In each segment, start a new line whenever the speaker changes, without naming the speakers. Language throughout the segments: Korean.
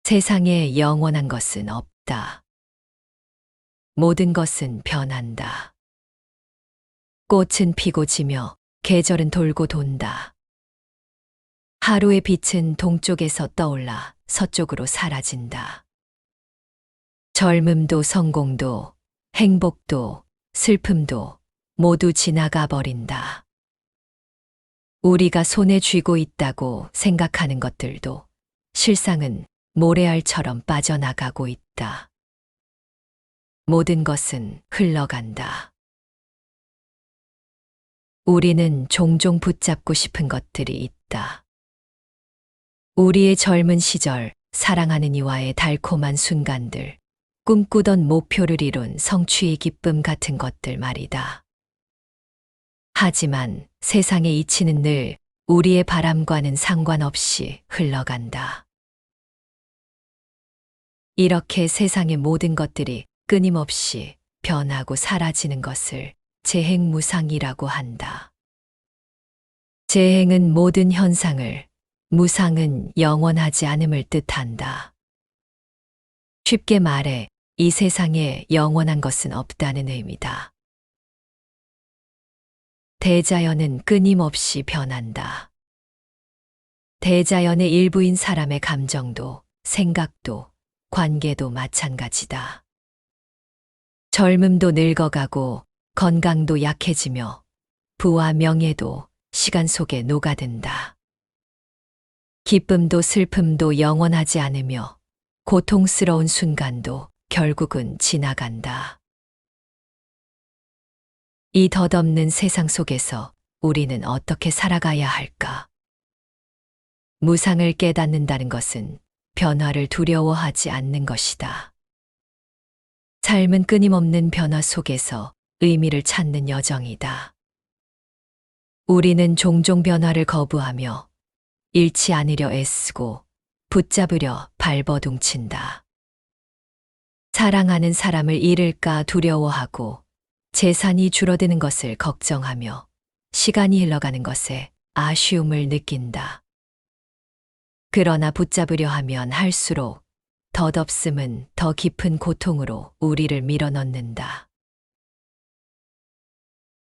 세상에 영원한 것은 없다. 모든 것은 변한다. 꽃은 피고 지며 계절은 돌고 돈다. 하루의 빛은 동쪽에서 떠올라 서쪽으로 사라진다. 젊음도 성공도 행복도 슬픔도 모두 지나가 버린다. 우리가 손에 쥐고 있다고 생각하는 것들도 실상은 모래알처럼 빠져나가고 있다. 모든 것은 흘러간다. 우리는 종종 붙잡고 싶은 것들이 있다. 우리의 젊은 시절 사랑하는 이와의 달콤한 순간들, 꿈꾸던 목표를 이룬 성취의 기쁨 같은 것들 말이다. 하지만 세상의 이치는 늘 우리의 바람과는 상관없이 흘러간다. 이렇게 세상의 모든 것들이 끊임없이 변하고 사라지는 것을 재행무상이라고 한다. 재행은 모든 현상을, 무상은 영원하지 않음을 뜻한다. 쉽게 말해 이 세상에 영원한 것은 없다는 의미다. 대자연은 끊임없이 변한다. 대자연의 일부인 사람의 감정도, 생각도, 관계도 마찬가지다. 젊음도 늙어가고 건강도 약해지며 부와 명예도 시간 속에 녹아든다. 기쁨도 슬픔도 영원하지 않으며 고통스러운 순간도 결국은 지나간다. 이 덧없는 세상 속에서 우리는 어떻게 살아가야 할까? 무상을 깨닫는다는 것은 변화를 두려워하지 않는 것이다. 삶은 끊임없는 변화 속에서 의미를 찾는 여정이다. 우리는 종종 변화를 거부하며 잃지 않으려 애쓰고 붙잡으려 발버둥친다. 사랑하는 사람을 잃을까 두려워하고 재산이 줄어드는 것을 걱정하며 시간이 흘러가는 것에 아쉬움을 느낀다. 그러나 붙잡으려 하면 할수록 덧없음은 더 깊은 고통으로 우리를 밀어넣는다.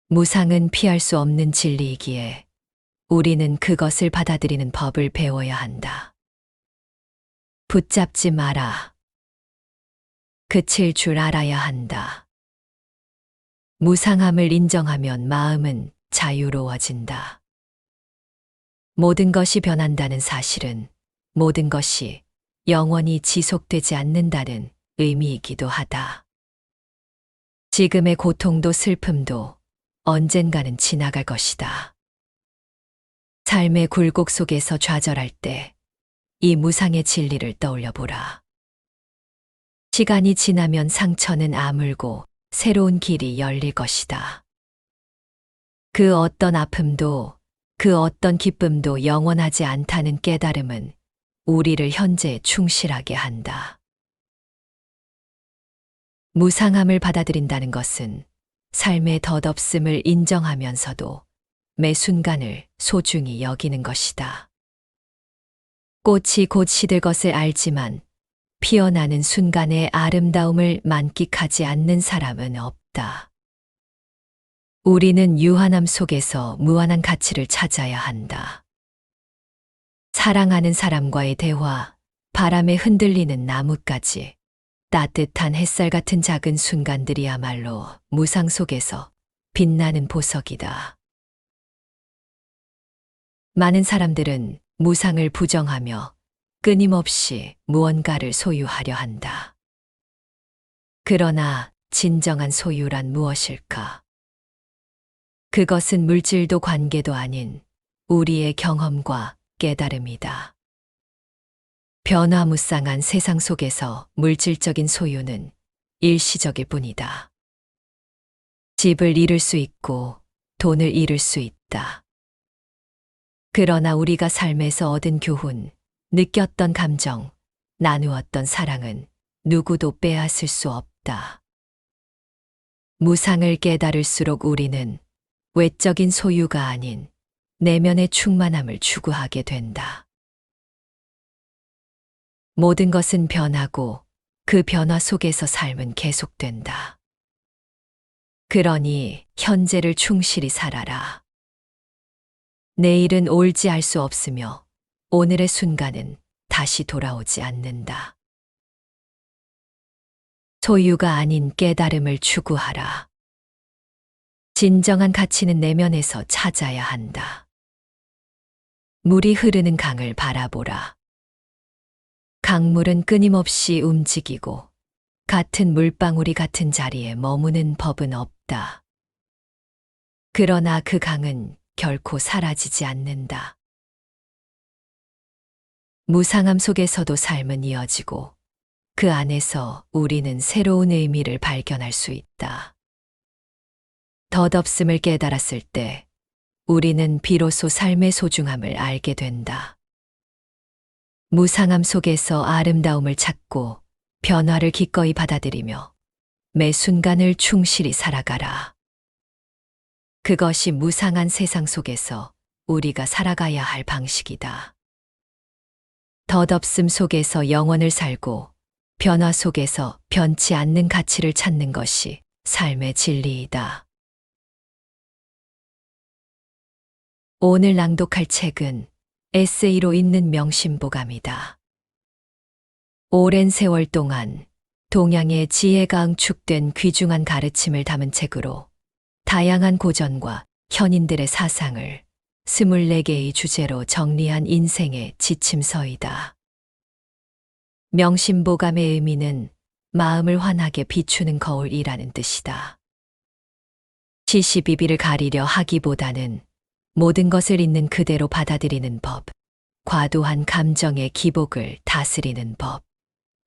무상은 피할 수 없는 진리이기에 우리는 그것을 받아들이는 법을 배워야 한다. 붙잡지 마라. 그칠 줄 알아야 한다. 무상함을 인정하면 마음은 자유로워진다. 모든 것이 변한다는 사실은 모든 것이 영원히 지속되지 않는다는 의미이기도 하다. 지금의 고통도 슬픔도 언젠가는 지나갈 것이다. 삶의 굴곡 속에서 좌절할 때 이 무상의 진리를 떠올려 보라. 시간이 지나면 상처는 아물고 새로운 길이 열릴 것이다. 그 어떤 아픔도 그 어떤 기쁨도 영원하지 않다는 깨달음은 우리를 현재에 충실하게 한다. 무상함을 받아들인다는 것은 삶의 덧없음을 인정하면서도 매 순간을 소중히 여기는 것이다. 꽃이 곧 시들 것을 알지만 피어나는 순간의 아름다움을 만끽하지 않는 사람은 없다. 우리는 유한함 속에서 무한한 가치를 찾아야 한다. 사랑하는 사람과의 대화, 바람에 흔들리는 나뭇가지, 따뜻한 햇살 같은 작은 순간들이야말로 무상 속에서 빛나는 보석이다. 많은 사람들은 무상을 부정하며 끊임없이 무언가를 소유하려 한다. 그러나 진정한 소유란 무엇일까? 그것은 물질도 관계도 아닌 우리의 경험과 깨달음이다. 변화무쌍한 세상 속에서 물질적인 소유는 일시적일 뿐이다. 집을 잃을 수 있고 돈을 잃을 수 있다. 그러나 우리가 삶에서 얻은 교훈, 느꼈던 감정, 나누었던 사랑은 누구도 빼앗을 수 없다. 무상을 깨달을수록 우리는 외적인 소유가 아닌 내면의 충만함을 추구하게 된다. 모든 것은 변하고 그 변화 속에서 삶은 계속된다. 그러니 현재를 충실히 살아라. 내일은 올지 알 수 없으며 오늘의 순간은 다시 돌아오지 않는다. 소유가 아닌 깨달음을 추구하라. 진정한 가치는 내면에서 찾아야 한다. 물이 흐르는 강을 바라보라. 강물은 끊임없이 움직이고 같은 물방울이 같은 자리에 머무는 법은 없다. 그러나 그 강은 결코 사라지지 않는다. 무상함 속에서도 삶은 이어지고 그 안에서 우리는 새로운 의미를 발견할 수 있다. 덧없음을 깨달았을 때 우리는 비로소 삶의 소중함을 알게 된다. 무상함 속에서 아름다움을 찾고 변화를 기꺼이 받아들이며 매 순간을 충실히 살아가라. 그것이 무상한 세상 속에서 우리가 살아가야 할 방식이다. 덧없음 속에서 영혼을 살고 변화 속에서 변치 않는 가치를 찾는 것이 삶의 진리이다. 오늘 낭독할 책은 에세이로 있는 명심보감이다. 오랜 세월 동안 동양의 지혜가 응축된 귀중한 가르침을 담은 책으로 다양한 고전과 현인들의 사상을 24개의 주제로 정리한 인생의 지침서이다. 명심보감의 의미는 마음을 환하게 비추는 거울이라는 뜻이다. 시시비비를 가리려 하기보다는 모든 것을 있는 그대로 받아들이는 법, 과도한 감정의 기복을 다스리는 법,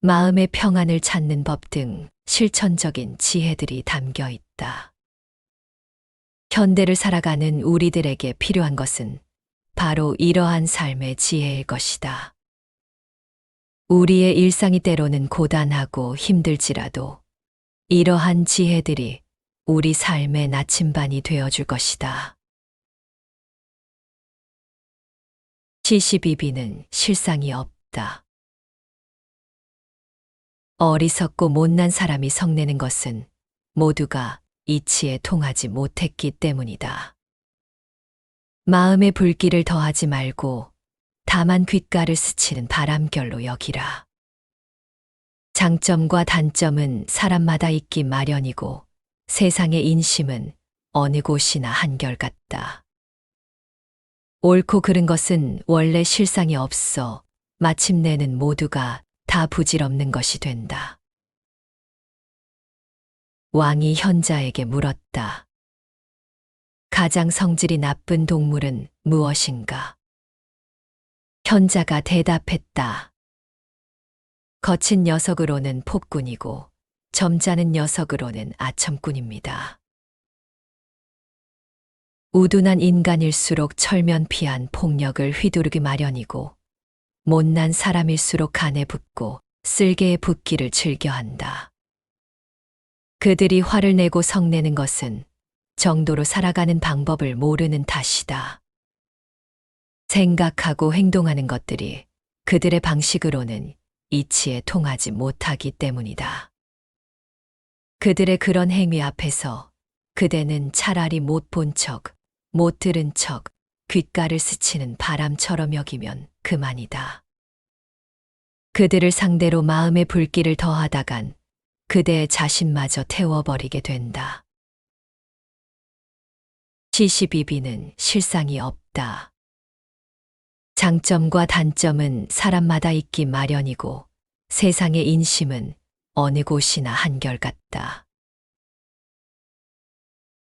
마음의 평안을 찾는 법 등 실천적인 지혜들이 담겨 있다. 현대를 살아가는 우리들에게 필요한 것은 바로 이러한 삶의 지혜일 것이다. 우리의 일상이 때로는 고단하고 힘들지라도 이러한 지혜들이 우리 삶의 나침반이 되어줄 것이다. 시시비비는 실상이 없다. 어리석고 못난 사람이 성내는 것은 모두가 이치에 통하지 못했기 때문이다. 마음의 불길을 더하지 말고 다만 귓가를 스치는 바람결로 여기라. 장점과 단점은 사람마다 있기 마련이고 세상의 인심은 어느 곳이나 한결같다. 옳고 그른 것은 원래 실상이 없어 마침내는 모두가 다 부질없는 것이 된다. 왕이 현자에게 물었다. 가장 성질이 나쁜 동물은 무엇인가? 현자가 대답했다. 거친 녀석으로는 폭군이고 점잖은 녀석으로는 아첨꾼입니다. 우둔한 인간일수록 철면피한 폭력을 휘두르기 마련이고 못난 사람일수록 간에 붙고 쓸개에 붙기를 즐겨한다. 그들이 화를 내고 성내는 것은 정도로 살아가는 방법을 모르는 탓이다. 생각하고 행동하는 것들이 그들의 방식으로는 이치에 통하지 못하기 때문이다. 그들의 그런 행위 앞에서 그대는 차라리 못 본 척, 못 들은 척, 귓가를 스치는 바람처럼 여기면 그만이다. 그들을 상대로 마음의 불길을 더하다간 그대의 자신마저 태워버리게 된다. 시시비비는 실상이 없다. 장점과 단점은 사람마다 있기 마련이고 세상의 인심은 어느 곳이나 한결같다.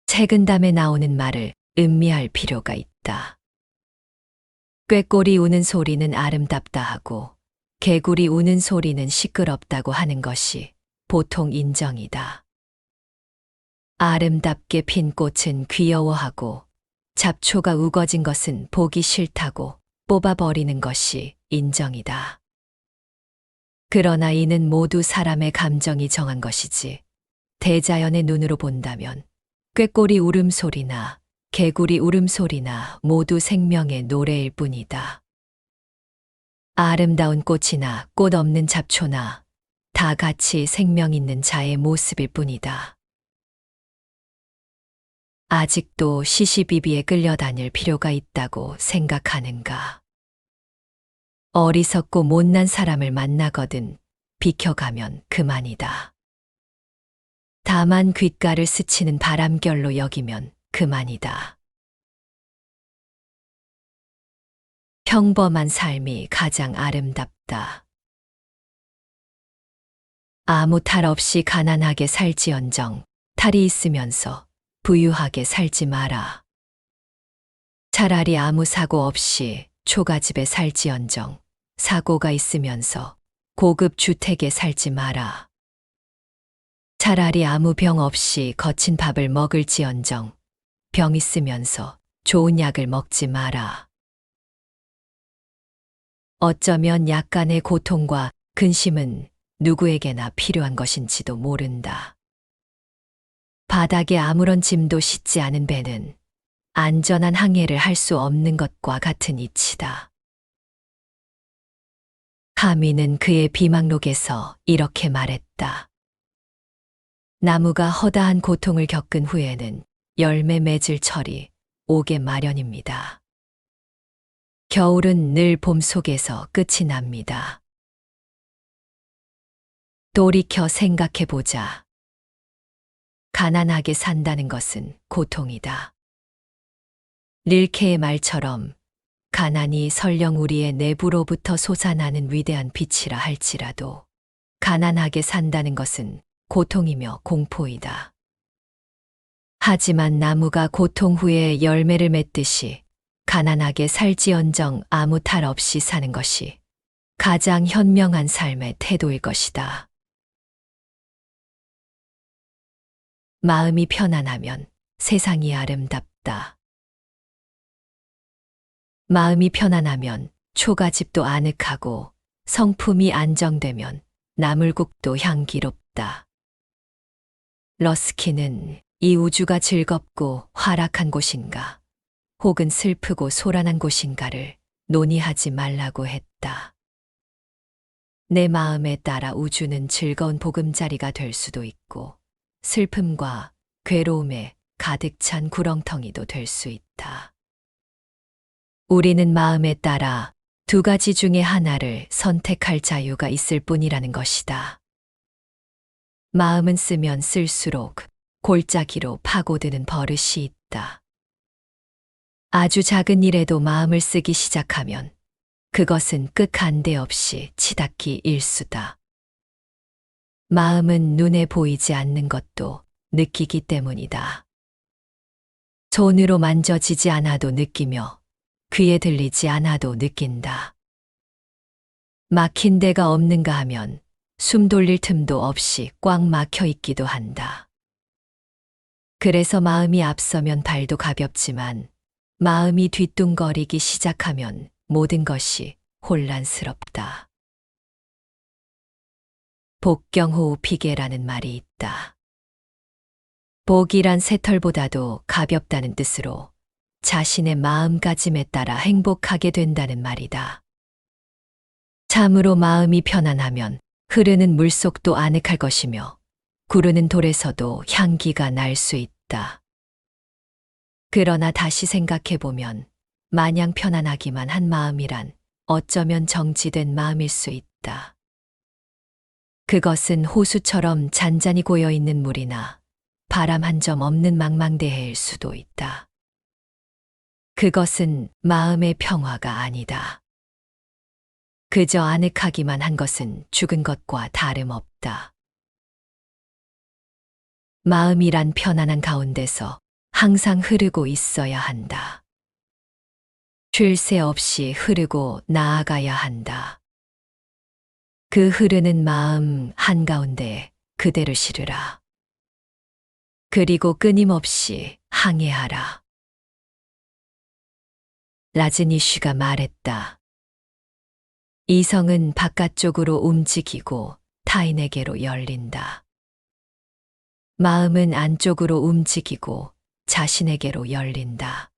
책은담에 나오는 말을 음미할 필요가 있다. 꾀꼬리 우는 소리는 아름답다 하고 개구리 우는 소리는 시끄럽다고 하는 것이 보통 인정이다. 아름답게 핀 꽃은 귀여워하고 잡초가 우거진 것은 보기 싫다고 뽑아버리는 것이 인정이다. 그러나 이는 모두 사람의 감정이 정한 것이지 대자연의 눈으로 본다면 꾀꼬리 울음소리나 개구리 울음소리나 모두 생명의 노래일 뿐이다. 아름다운 꽃이나 꽃 없는 잡초나 다 같이 생명 있는 자의 모습일 뿐이다. 아직도 시시비비에 끌려다닐 필요가 있다고 생각하는가? 어리석고 못난 사람을 만나거든 비켜가면 그만이다. 다만 귓가를 스치는 바람결로 여기면 그만이다. 평범한 삶이 가장 아름답다. 아무 탈 없이 가난하게 살지언정 탈이 있으면서 부유하게 살지 마라. 차라리 아무 사고 없이 초가집에 살지언정 사고가 있으면서 고급 주택에 살지 마라. 차라리 아무 병 없이 거친 밥을 먹을지언정 병 있으면서 좋은 약을 먹지 마라. 어쩌면 약간의 고통과 근심은 누구에게나 필요한 것인지도 모른다. 바닥에 아무런 짐도 싣지 않은 배는 안전한 항해를 할 수 없는 것과 같은 이치다. 하미는 그의 비망록에서 이렇게 말했다. 나무가 허다한 고통을 겪은 후에는 열매 맺을 철이 오게 마련입니다. 겨울은 늘 봄 속에서 끝이 납니다. 돌이켜 생각해 보자. 가난하게 산다는 것은 고통이다. 릴케의 말처럼 가난이 설령 우리의 내부로부터 솟아나는 위대한 빛이라 할지라도 가난하게 산다는 것은 고통이며 공포이다. 하지만 나무가 고통 후에 열매를 맺듯이 가난하게 살지언정 아무 탈 없이 사는 것이 가장 현명한 삶의 태도일 것이다. 마음이 편안하면 세상이 아름답다. 마음이 편안하면 초가집도 아늑하고 성품이 안정되면 나물국도 향기롭다. 러스키는 이 우주가 즐겁고 활락한 곳인가 혹은 슬프고 소란한 곳인가를 논의하지 말라고 했다. 내 마음에 따라 우주는 즐거운 보금자리가 될 수도 있고 슬픔과 괴로움에 가득 찬 구렁텅이도 될 수 있다. 우리는 마음에 따라 두 가지 중에 하나를 선택할 자유가 있을 뿐이라는 것이다. 마음은 쓰면 쓸수록 골짜기로 파고드는 버릇이 있다. 아주 작은 일에도 마음을 쓰기 시작하면 그것은 끝간데 없이 치닫기 일수다. 마음은 눈에 보이지 않는 것도 느끼기 때문이다. 손으로 만져지지 않아도 느끼며 귀에 들리지 않아도 느낀다. 막힌 데가 없는가 하면 숨 돌릴 틈도 없이 꽉 막혀 있기도 한다. 그래서 마음이 앞서면 발도 가볍지만 마음이 뒤뚱거리기 시작하면 모든 것이 혼란스럽다. 복경호우 비계라는 말이 있다. 복이란 새털보다도 가볍다는 뜻으로 자신의 마음가짐에 따라 행복하게 된다는 말이다. 참으로 마음이 편안하면 흐르는 물속도 아늑할 것이며 구르는 돌에서도 향기가 날 수 있다. 그러나 다시 생각해보면 마냥 편안하기만 한 마음이란 어쩌면 정지된 마음일 수 있다. 그것은 호수처럼 잔잔히 고여있는 물이나 바람 한 점 없는 망망대해일 수도 있다. 그것은 마음의 평화가 아니다. 그저 아늑하기만 한 것은 죽은 것과 다름없다. 마음이란 편안한 가운데서 항상 흐르고 있어야 한다. 쉴 새 없이 흐르고 나아가야 한다. 그 흐르는 마음 한가운데에 그대를 실으라. 그리고 끊임없이 항해하라. 라즈니쉬가 말했다. 이성은 바깥쪽으로 움직이고 타인에게로 열린다. 마음은 안쪽으로 움직이고 자신에게로 열린다.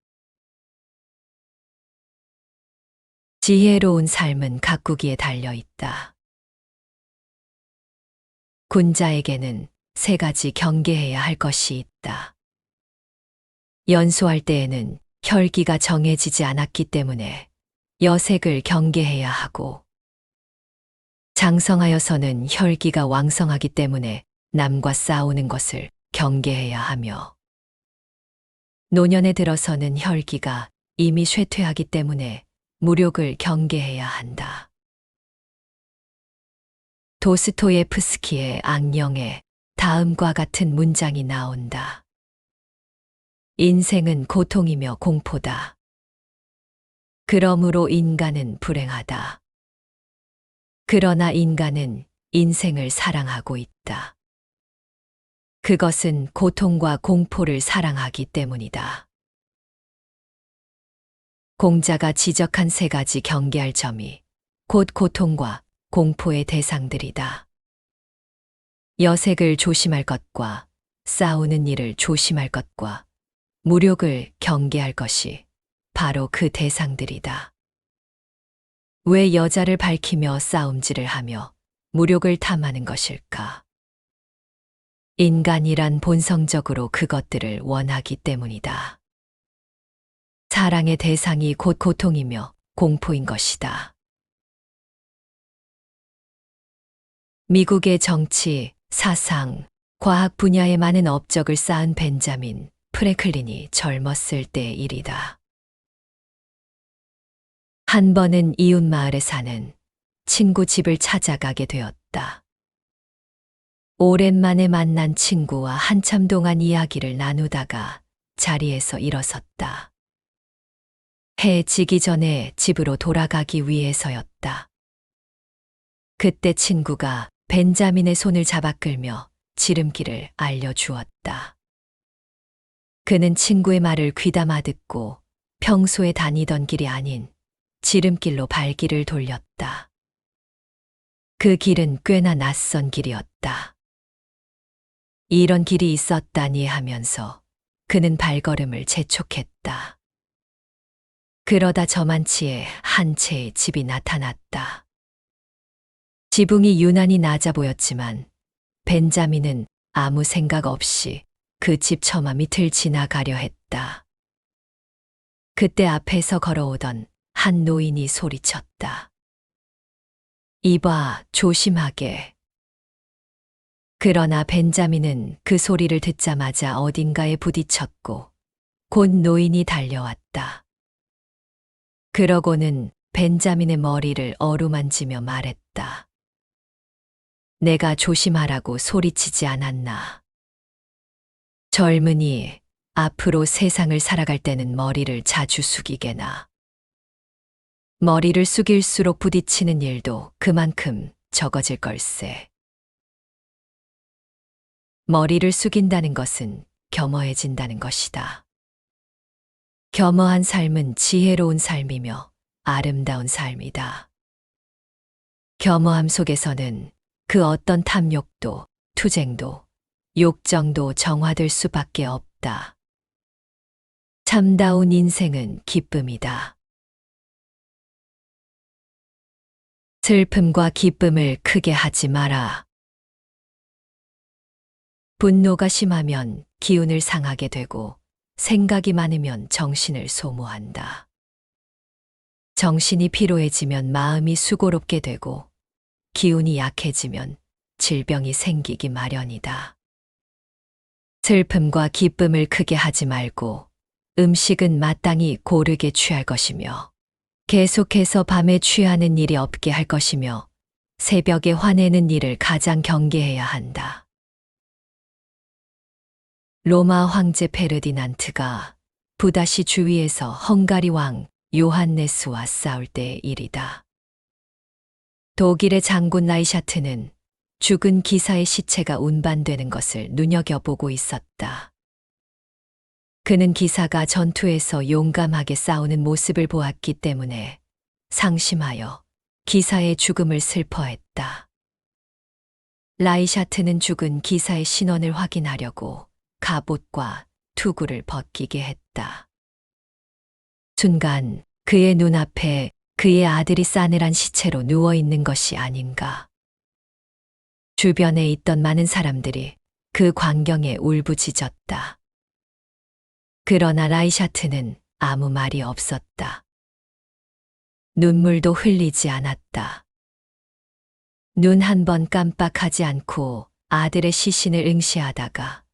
지혜로운 삶은 가꾸기에 달려 있다. 군자에게는 세 가지 경계해야 할 것이 있다. 연소할 때에는 혈기가 정해지지 않았기 때문에 여색을 경계해야 하고, 장성하여서는 혈기가 왕성하기 때문에 남과 싸우는 것을 경계해야 하며, 노년에 들어서는 혈기가 이미 쇠퇴하기 때문에 무력을 경계해야 한다. 도스토예프스키의 악령에 다음과 같은 문장이 나온다. 인생은 고통이며 공포다. 그러므로 인간은 불행하다. 그러나 인간은 인생을 사랑하고 있다. 그것은 고통과 공포를 사랑하기 때문이다. 공자가 지적한 세 가지 경계할 점이 곧 고통과 공포의 대상들이다. 여색을 조심할 것과 싸우는 일을 조심할 것과 무력을 경계할 것이 바로 그 대상들이다. 왜 여자를 밝히며 싸움질을 하며 무력을 탐하는 것일까? 인간이란 본성적으로 그것들을 원하기 때문이다. 사랑의 대상이 곧 고통이며 공포인 것이다. 미국의 정치, 사상, 과학 분야에 많은 업적을 쌓은 벤자민 프랭클린이 젊었을 때의 일이다. 한 번은 이웃 마을에 사는 친구 집을 찾아가게 되었다. 오랜만에 만난 친구와 한참 동안 이야기를 나누다가 자리에서 일어섰다. 해 지기 전에 집으로 돌아가기 위해서였다. 그때 친구가 벤자민의 손을 잡아 끌며 지름길을 알려주었다. 그는 친구의 말을 귀담아 듣고 평소에 다니던 길이 아닌 지름길로 발길을 돌렸다. 그 길은 꽤나 낯선 길이었다. 이런 길이 있었다니 하면서 그는 발걸음을 재촉했다. 그러다 저만치에 한 채의 집이 나타났다. 지붕이 유난히 낮아 보였지만 벤자민은 아무 생각 없이 그 집 처마 밑을 지나가려 했다. 그때 앞에서 걸어오던 한 노인이 소리쳤다. 이봐, 조심하게. 그러나 벤자민은 그 소리를 듣자마자 어딘가에 부딪혔고 곧 노인이 달려왔다. 그러고는 벤자민의 머리를 어루만지며 말했다. 내가 조심하라고 소리치지 않았나. 젊은이, 앞으로 세상을 살아갈 때는 머리를 자주 숙이게나. 머리를 숙일수록 부딪히는 일도 그만큼 적어질 걸세. 머리를 숙인다는 것은 겸허해진다는 것이다. 겸허한 삶은 지혜로운 삶이며 아름다운 삶이다. 겸허함 속에서는 그 어떤 탐욕도, 투쟁도, 욕정도 정화될 수밖에 없다. 참다운 인생은 기쁨이다. 슬픔과 기쁨을 크게 하지 마라. 분노가 심하면 기운을 상하게 되고 생각이 많으면 정신을 소모한다. 정신이 피로해지면 마음이 수고롭게 되고 기운이 약해지면 질병이 생기기 마련이다. 슬픔과 기쁨을 크게 하지 말고 음식은 마땅히 고르게 취할 것이며 계속해서 밤에 취하는 일이 없게 할 것이며 새벽에 화내는 일을 가장 경계해야 한다. 로마 황제 페르디난트가 부다시 주위에서 헝가리 왕 요한네스와 싸울 때의 일이다. 독일의 장군 라이샤트는 죽은 기사의 시체가 운반되는 것을 눈여겨보고 있었다. 그는 기사가 전투에서 용감하게 싸우는 모습을 보았기 때문에 상심하여 기사의 죽음을 슬퍼했다. 라이샤트는 죽은 기사의 신원을 확인하려고 갑옷과 투구를 벗기게 했다. 순간 그의 눈앞에 그의 아들이 싸늘한 시체로 누워 있는 것이 아닌가. 주변에 있던 많은 사람들이 그 광경에 울부짖었다. 그러나 라이샤트는 아무 말이 없었다. 눈물도 흘리지 않았다. 눈 한 번 깜빡하지 않고 아들의 시신을 응시하다가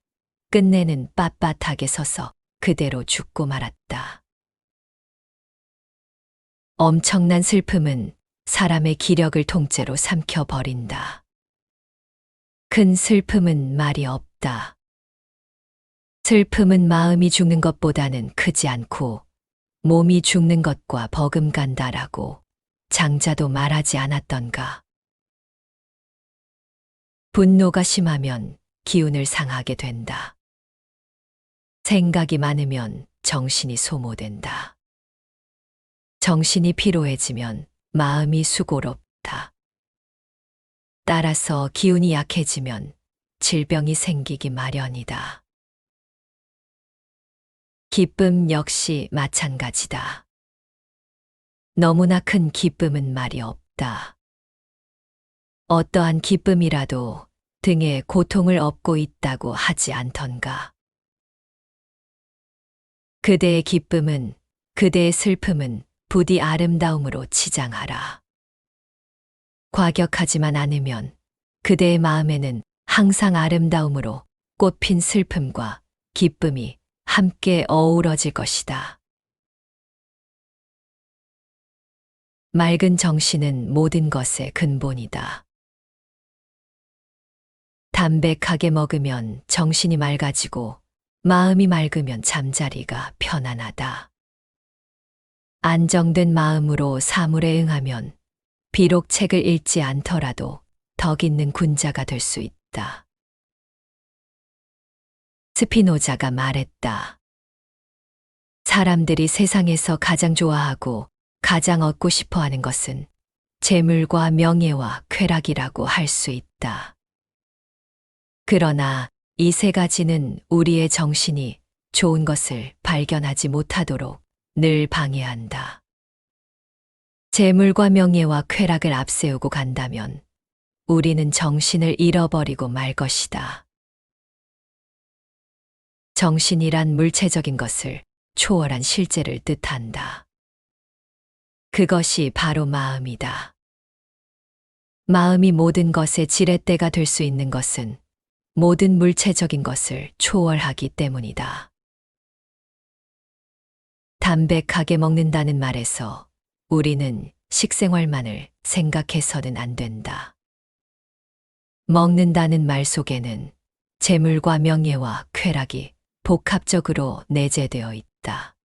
끝내는 빳빳하게 서서 그대로 죽고 말았다. 엄청난 슬픔은 사람의 기력을 통째로 삼켜버린다. 큰 슬픔은 말이 없다. 슬픔은 마음이 죽는 것보다는 크지 않고 몸이 죽는 것과 버금간다라고 장자도 말하지 않았던가. 분노가 심하면 기운을 상하게 된다. 생각이 많으면 정신이 소모된다. 정신이 피로해지면 마음이 수고롭다. 따라서 기운이 약해지면 질병이 생기기 마련이다. 기쁨 역시 마찬가지다. 너무나 큰 기쁨은 말이 없다. 어떠한 기쁨이라도 등에 고통을 업고 있다고 하지 않던가. 그대의 기쁨은, 그대의 슬픔은 부디 아름다움으로 치장하라. 과격하지만 않으면 그대의 마음에는 항상 아름다움으로 꽃핀 슬픔과 기쁨이 함께 어우러질 것이다. 맑은 정신은 모든 것의 근본이다. 담백하게 먹으면 정신이 맑아지고 마음이 맑으면 잠자리가 편안하다. 안정된 마음으로 사물에 응하면 비록 책을 읽지 않더라도 덕 있는 군자가 될 수 있다. 스피노자가 말했다. 사람들이 세상에서 가장 좋아하고 가장 얻고 싶어 하는 것은 재물과 명예와 쾌락이라고 할 수 있다. 그러나 이 세 가지는 우리의 정신이 좋은 것을 발견하지 못하도록 늘 방해한다. 재물과 명예와 쾌락을 앞세우고 간다면 우리는 정신을 잃어버리고 말 것이다. 정신이란 물체적인 것을 초월한 실제를 뜻한다. 그것이 바로 마음이다. 마음이 모든 것의 지렛대가 될 수 있는 것은 모든 물체적인 것을 초월하기 때문이다. 담백하게 먹는다는 말에서 우리는 식생활만을 생각해서는 안 된다. 먹는다는 말 속에는 재물과 명예와 쾌락이 복합적으로 내재되어 있다.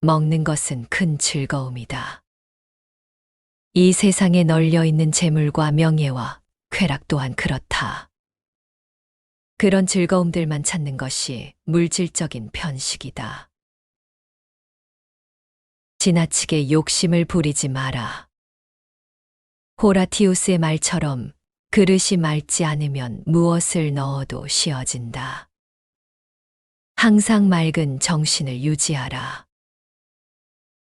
먹는 것은 큰 즐거움이다. 이 세상에 널려 있는 재물과 명예와 쾌락 또한 그렇다. 그런 즐거움들만 찾는 것이 물질적인 편식이다. 지나치게 욕심을 부리지 마라. 호라티우스의 말처럼 그릇이 맑지 않으면 무엇을 넣어도 씌어진다. 항상 맑은 정신을 유지하라.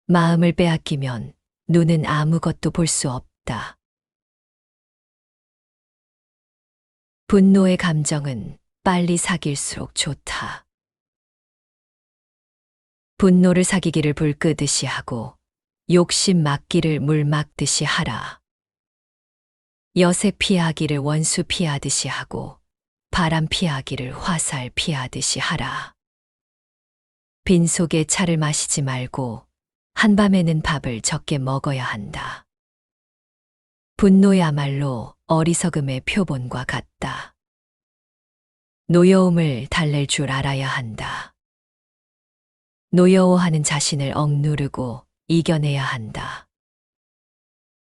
마음을 빼앗기면 눈은 아무것도 볼 수 없다. 분노의 감정은 빨리 사귈수록 좋다. 분노를 사귀기를 불 끄듯이 하고 욕심 막기를 물 막듯이 하라. 여색 피하기를 원수 피하듯이 하고 바람 피하기를 화살 피하듯이 하라. 빈속에 차를 마시지 말고 한밤에는 밥을 적게 먹어야 한다. 분노야말로 어리석음의 표본과 같다. 노여움을 달랠 줄 알아야 한다. 노여워하는 자신을 억누르고 이겨내야 한다.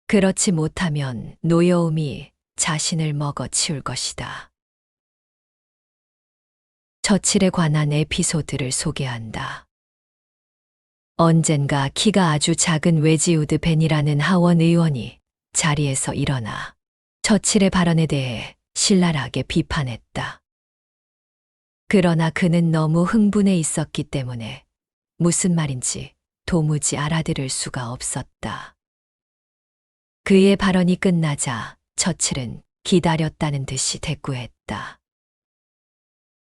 그렇지 못하면 노여움이 자신을 먹어치울 것이다. 처칠에 관한 에피소드를 소개한다. 언젠가 키가 아주 작은 웨지우드 벤이라는 하원 의원이 자리에서 일어나 처칠의 발언에 대해 신랄하게 비판했다. 그러나 그는 너무 흥분해 있었기 때문에 무슨 말인지 도무지 알아들을 수가 없었다. 그의 발언이 끝나자 처칠은 기다렸다는 듯이 대꾸했다.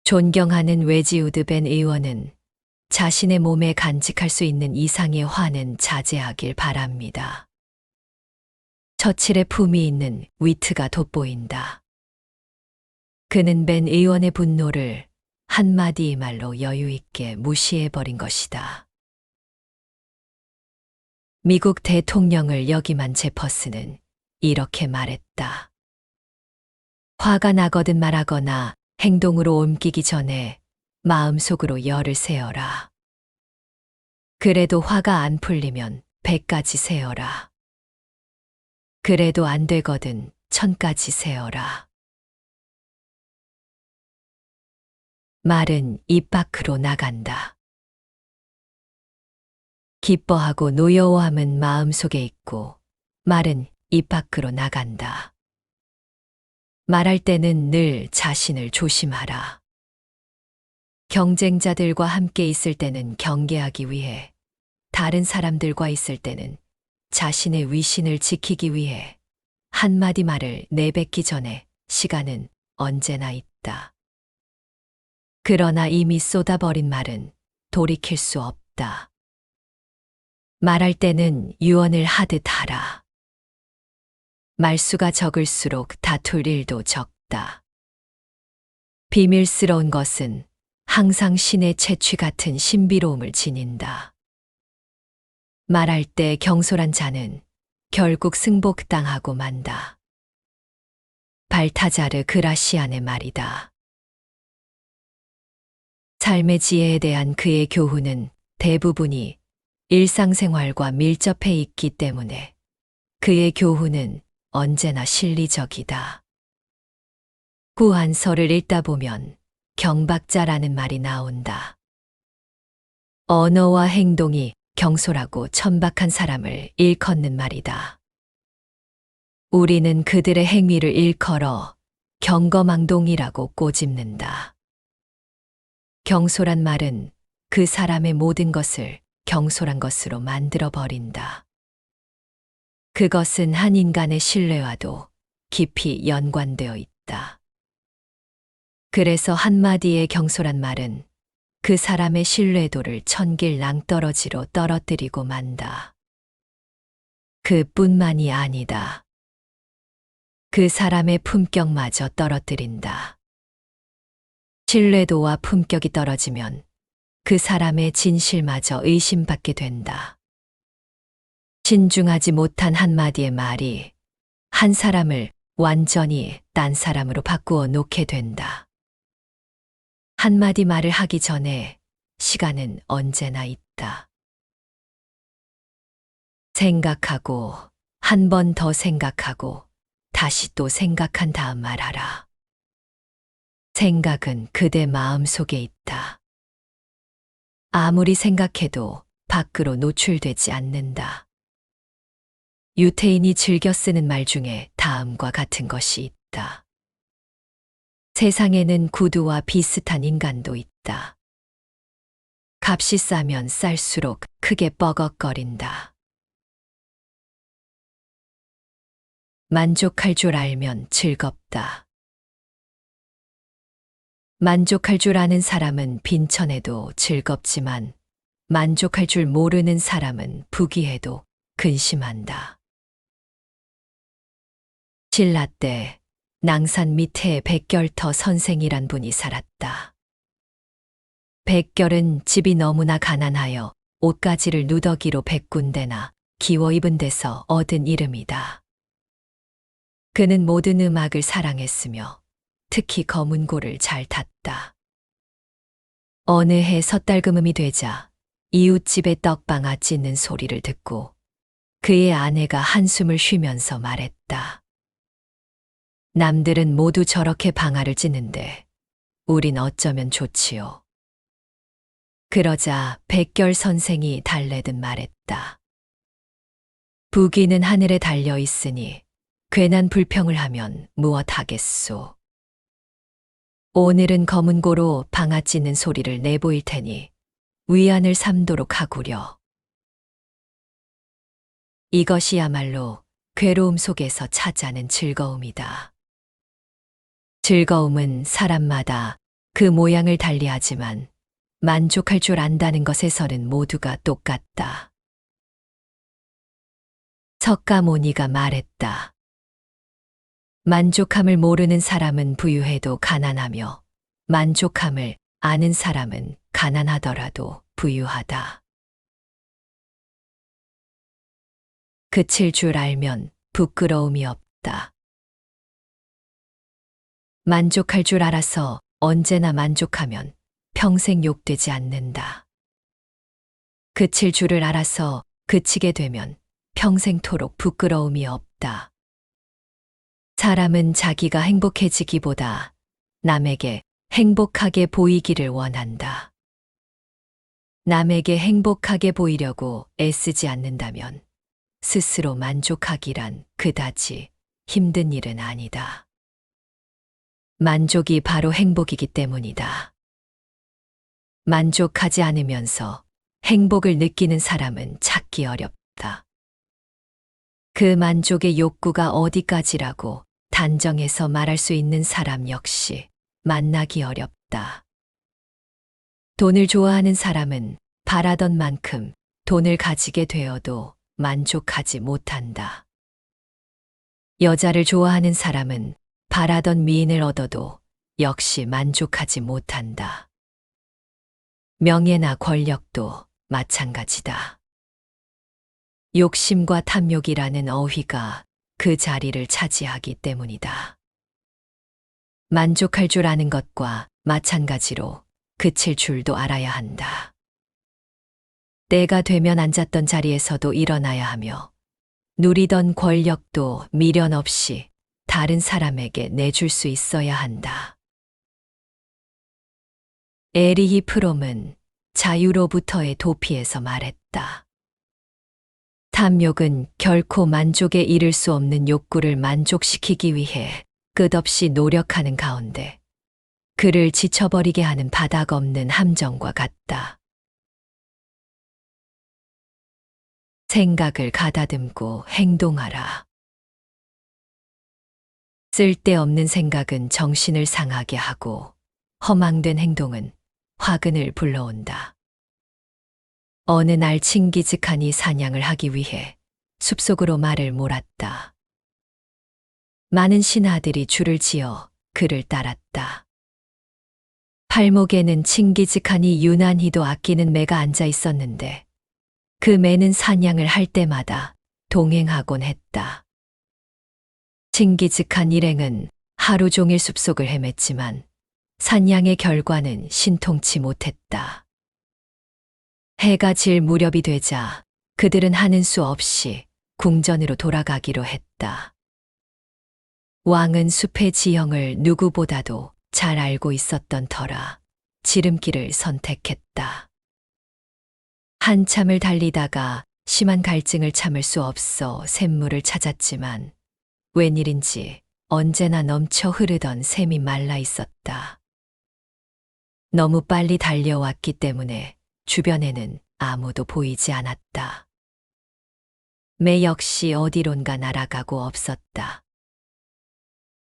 존경하는 웨지우드 벤 의원은 자신의 몸에 간직할 수 있는 이상의 화는 자제하길 바랍니다. 처칠의 품위 있는 위트가 돋보인다. 그는 벤 의원의 분노를 한마디 말로 여유있게 무시해버린 것이다. 미국 대통령을 역임한 제퍼슨은 이렇게 말했다. 화가 나거든 말하거나 행동으로 옮기기 전에 마음속으로 열을 세어라. 그래도 화가 안 풀리면 100까지 세어라. 그래도 안 되거든 1000까지 세어라. 말은 입 밖으로 나간다. 기뻐하고 노여워함은 마음속에 있고 말은 입 밖으로 나간다. 말할 때는 늘 자신을 조심하라. 경쟁자들과 함께 있을 때는 경계하기 위해, 다른 사람들과 있을 때는 자신의 위신을 지키기 위해 한마디 말을 내뱉기 전에 시간은 언제나 있다. 그러나 이미 쏟아버린 말은 돌이킬 수 없다. 말할 때는 유언을 하듯 하라. 말수가 적을수록 다툴 일도 적다. 비밀스러운 것은 항상 신의 채취 같은 신비로움을 지닌다. 말할 때 경솔한 자는 결국 승복당하고 만다. 발타자르 그라시안의 말이다. 삶의 지혜에 대한 그의 교훈은 대부분이 일상생활과 밀접해 있기 때문에 그의 교훈은 언제나 실리적이다. 구한서를 읽다 보면 경박자라는 말이 나온다. 언어와 행동이 경솔하고 천박한 사람을 일컫는 말이다. 우리는 그들의 행위를 일컬어 경거망동이라고 꼬집는다. 경솔한 말은 그 사람의 모든 것을 경솔한 것으로 만들어 버린다. 그것은 한 인간의 신뢰와도 깊이 연관되어 있다. 그래서 한마디의 경솔한 말은 그 사람의 신뢰도를 천길 낭떠러지로 떨어뜨리고 만다. 그뿐만이 아니다. 그 사람의 품격마저 떨어뜨린다. 신뢰도와 품격이 떨어지면 그 사람의 진실마저 의심받게 된다. 신중하지 못한 한마디의 말이 한 사람을 완전히 딴 사람으로 바꾸어 놓게 된다. 한마디 말을 하기 전에 시간은 언제나 있다. 생각하고 한 번 더 생각하고 다시 또 생각한 다음 말하라. 생각은 그대 마음 속에 있다. 아무리 생각해도 밖으로 노출되지 않는다. 유태인이 즐겨 쓰는 말 중에 다음과 같은 것이 있다. 세상에는 구두와 비슷한 인간도 있다. 값이 싸면 쌀수록 크게 뻐걱거린다. 만족할 줄 알면 즐겁다. 만족할 줄 아는 사람은 빈천에도 즐겁지만 만족할 줄 모르는 사람은 부귀해도 근심한다. 신라 때 낭산 밑에 백결터 선생이란 분이 살았다. 백결은 집이 너무나 가난하여 옷가지를 누더기로 100군데나 기워 입은 데서 얻은 이름이다. 그는 모든 음악을 사랑했으며 특히 검은고를 잘 탔다. 어느 해 섣달금음이 되자 이웃집의 떡방아 찢는 소리를 듣고 그의 아내가 한숨을 쉬면서 말했다. 남들은 모두 저렇게 방아를 찢는데 우린 어쩌면 좋지요. 그러자 백결 선생이 달래듯 말했다. 부귀는 하늘에 달려 있으니 괜한 불평을 하면 무엇하겠소. 오늘은 검은고로 방아 찢는 소리를 내보일 테니 위안을 삼도록 하구려. 이것이야말로 괴로움 속에서 찾아낸 즐거움이다. 즐거움은 사람마다 그 모양을 달리하지만 만족할 줄 안다는 것에서는 모두가 똑같다. 석가모니가 말했다. 만족함을 모르는 사람은 부유해도 가난하며 만족함을 아는 사람은 가난하더라도 부유하다. 그칠 줄 알면 부끄러움이 없다. 만족할 줄 알아서 언제나 만족하면 평생 욕되지 않는다. 그칠 줄을 알아서 그치게 되면 평생토록 부끄러움이 없다. 사람은 자기가 행복해지기보다 남에게 행복하게 보이기를 원한다. 남에게 행복하게 보이려고 애쓰지 않는다면 스스로 만족하기란 그다지 힘든 일은 아니다. 만족이 바로 행복이기 때문이다. 만족하지 않으면서 행복을 느끼는 사람은 찾기 어렵다. 그 만족의 욕구가 어디까지라고 단정해서 말할 수 있는 사람 역시 만나기 어렵다. 돈을 좋아하는 사람은 바라던 만큼 돈을 가지게 되어도 만족하지 못한다. 여자를 좋아하는 사람은 바라던 미인을 얻어도 역시 만족하지 못한다. 명예나 권력도 마찬가지다. 욕심과 탐욕이라는 어휘가 그 자리를 차지하기 때문이다. 만족할 줄 아는 것과 마찬가지로 그칠 줄도 알아야 한다. 때가 되면 앉았던 자리에서도 일어나야 하며 누리던 권력도 미련 없이 다른 사람에게 내줄 수 있어야 한다. 에리히 프롬은 자유로부터의 도피에서 말했다. 탐욕은 결코 만족에 이를 수 없는 욕구를 만족시키기 위해 끝없이 노력하는 가운데 그를 지쳐버리게 하는 바닥 없는 함정과 같다. 생각을 가다듬고 행동하라. 쓸데없는 생각은 정신을 상하게 하고 허망된 행동은 화근을 불러온다. 어느 날 칭기즈칸이 사냥을 하기 위해 숲속으로 말을 몰았다. 많은 신하들이 줄을 지어 그를 따랐다. 팔목에는 칭기즈칸이 유난히도 아끼는 매가 앉아 있었는데 그 매는 사냥을 할 때마다 동행하곤 했다. 칭기즈칸 일행은 하루 종일 숲속을 헤맸지만 사냥의 결과는 신통치 못했다. 해가 질 무렵이 되자 그들은 하는 수 없이 궁전으로 돌아가기로 했다. 왕은 숲의 지형을 누구보다도 잘 알고 있었던 터라 지름길을 선택했다. 한참을 달리다가 심한 갈증을 참을 수 없어 샘물을 찾았지만 웬일인지 언제나 넘쳐 흐르던 샘이 말라 있었다. 너무 빨리 달려왔기 때문에 주변에는 아무도 보이지 않았다. 매 역시 어디론가 날아가고 없었다.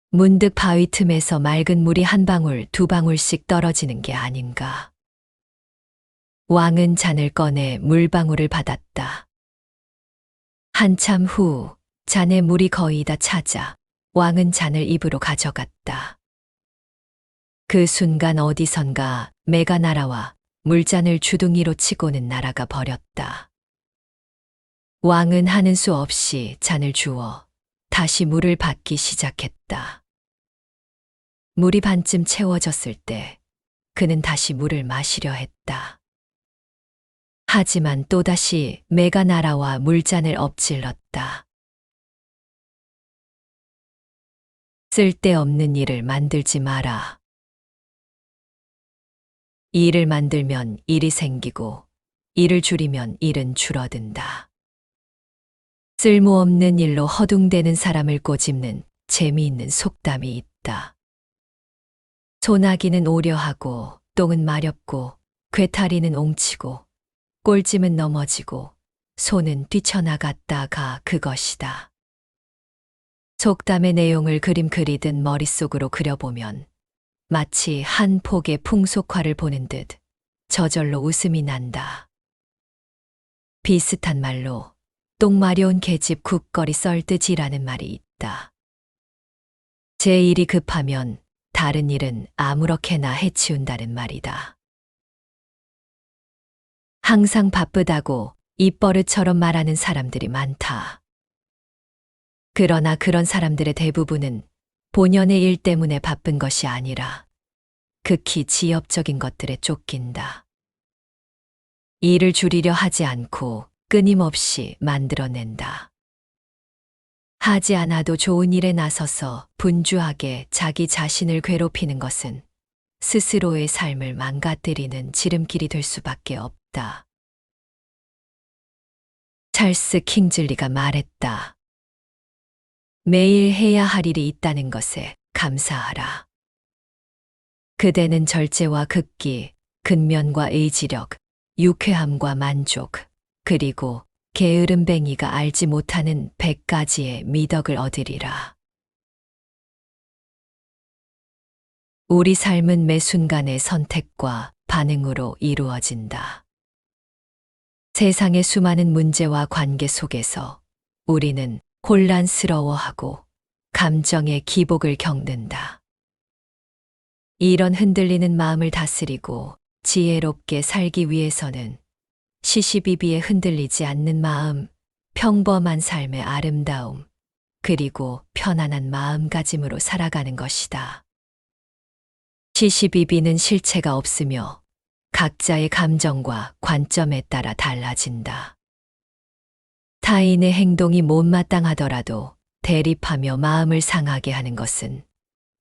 문득 바위 틈에서 맑은 물이 한 방울 두 방울씩 떨어지는 게 아닌가. 왕은 잔을 꺼내 물방울을 받았다. 한참 후 잔에 물이 거의 다 차자 왕은 잔을 입으로 가져갔다. 그 순간 어디선가 매가 날아와 물잔을 주둥이로 치고는 날아가 버렸다. 왕은 하는 수 없이 잔을 주워 다시 물을 받기 시작했다. 물이 반쯤 채워졌을 때 그는 다시 물을 마시려 했다. 하지만 또다시 매가 날아와 물잔을 엎질렀다. 쓸데없는 일을 만들지 마라. 일을 만들면 일이 생기고 일을 줄이면 일은 줄어든다. 쓸모없는 일로 허둥대는 사람을 꼬집는 재미있는 속담이 있다. 소나기는 오려하고 똥은 마렵고 괴타리는 옹치고 꼴찜은 넘어지고 손은 뛰쳐나갔다가 그것이다. 속담의 내용을 그림 그리듯 머릿속으로 그려보면 마치 한 폭의 풍속화를 보는 듯 저절로 웃음이 난다. 비슷한 말로 똥 마려운 계집 국거리 썰듯이라는 말이 있다. 제 일이 급하면 다른 일은 아무렇게나 해치운다는 말이다. 항상 바쁘다고 입버릇처럼 말하는 사람들이 많다. 그러나 그런 사람들의 대부분은 본연의 일 때문에 바쁜 것이 아니라 극히 지엽적인 것들에 쫓긴다. 일을 줄이려 하지 않고 끊임없이 만들어낸다. 하지 않아도 좋은 일에 나서서 분주하게 자기 자신을 괴롭히는 것은 스스로의 삶을 망가뜨리는 지름길이 될 수밖에 없다. 찰스 킹즐리가 말했다. 매일 해야 할 일이 있다는 것에 감사하라. 그대는 절제와 극기, 근면과 의지력, 유쾌함과 만족, 그리고 게으름뱅이가 알지 못하는 100가지의 미덕을 얻으리라. 우리 삶은 매 순간의 선택과 반응으로 이루어진다. 세상의 수많은 문제와 관계 속에서 우리는 혼란스러워하고 감정의 기복을 겪는다. 이런 흔들리는 마음을 다스리고 지혜롭게 살기 위해서는 시시비비에 흔들리지 않는 마음, 평범한 삶의 아름다움, 그리고 편안한 마음가짐으로 살아가는 것이다. 시시비비는 실체가 없으며 각자의 감정과 관점에 따라 달라진다. 타인의 행동이 못마땅하더라도 대립하며 마음을 상하게 하는 것은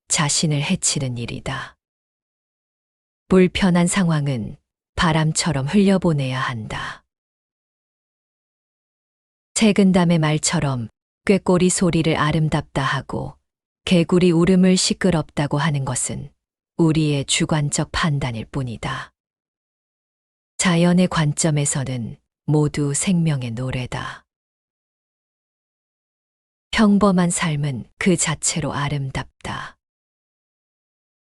자신을 해치는 일이다. 불편한 상황은 바람처럼 흘려보내야 한다. 책은담의 말처럼 꾀꼬리 소리를 아름답다 하고 개구리 울음을 시끄럽다고 하는 것은 우리의 주관적 판단일 뿐이다. 자연의 관점에서는 모두 생명의 노래다. 평범한 삶은 그 자체로 아름답다.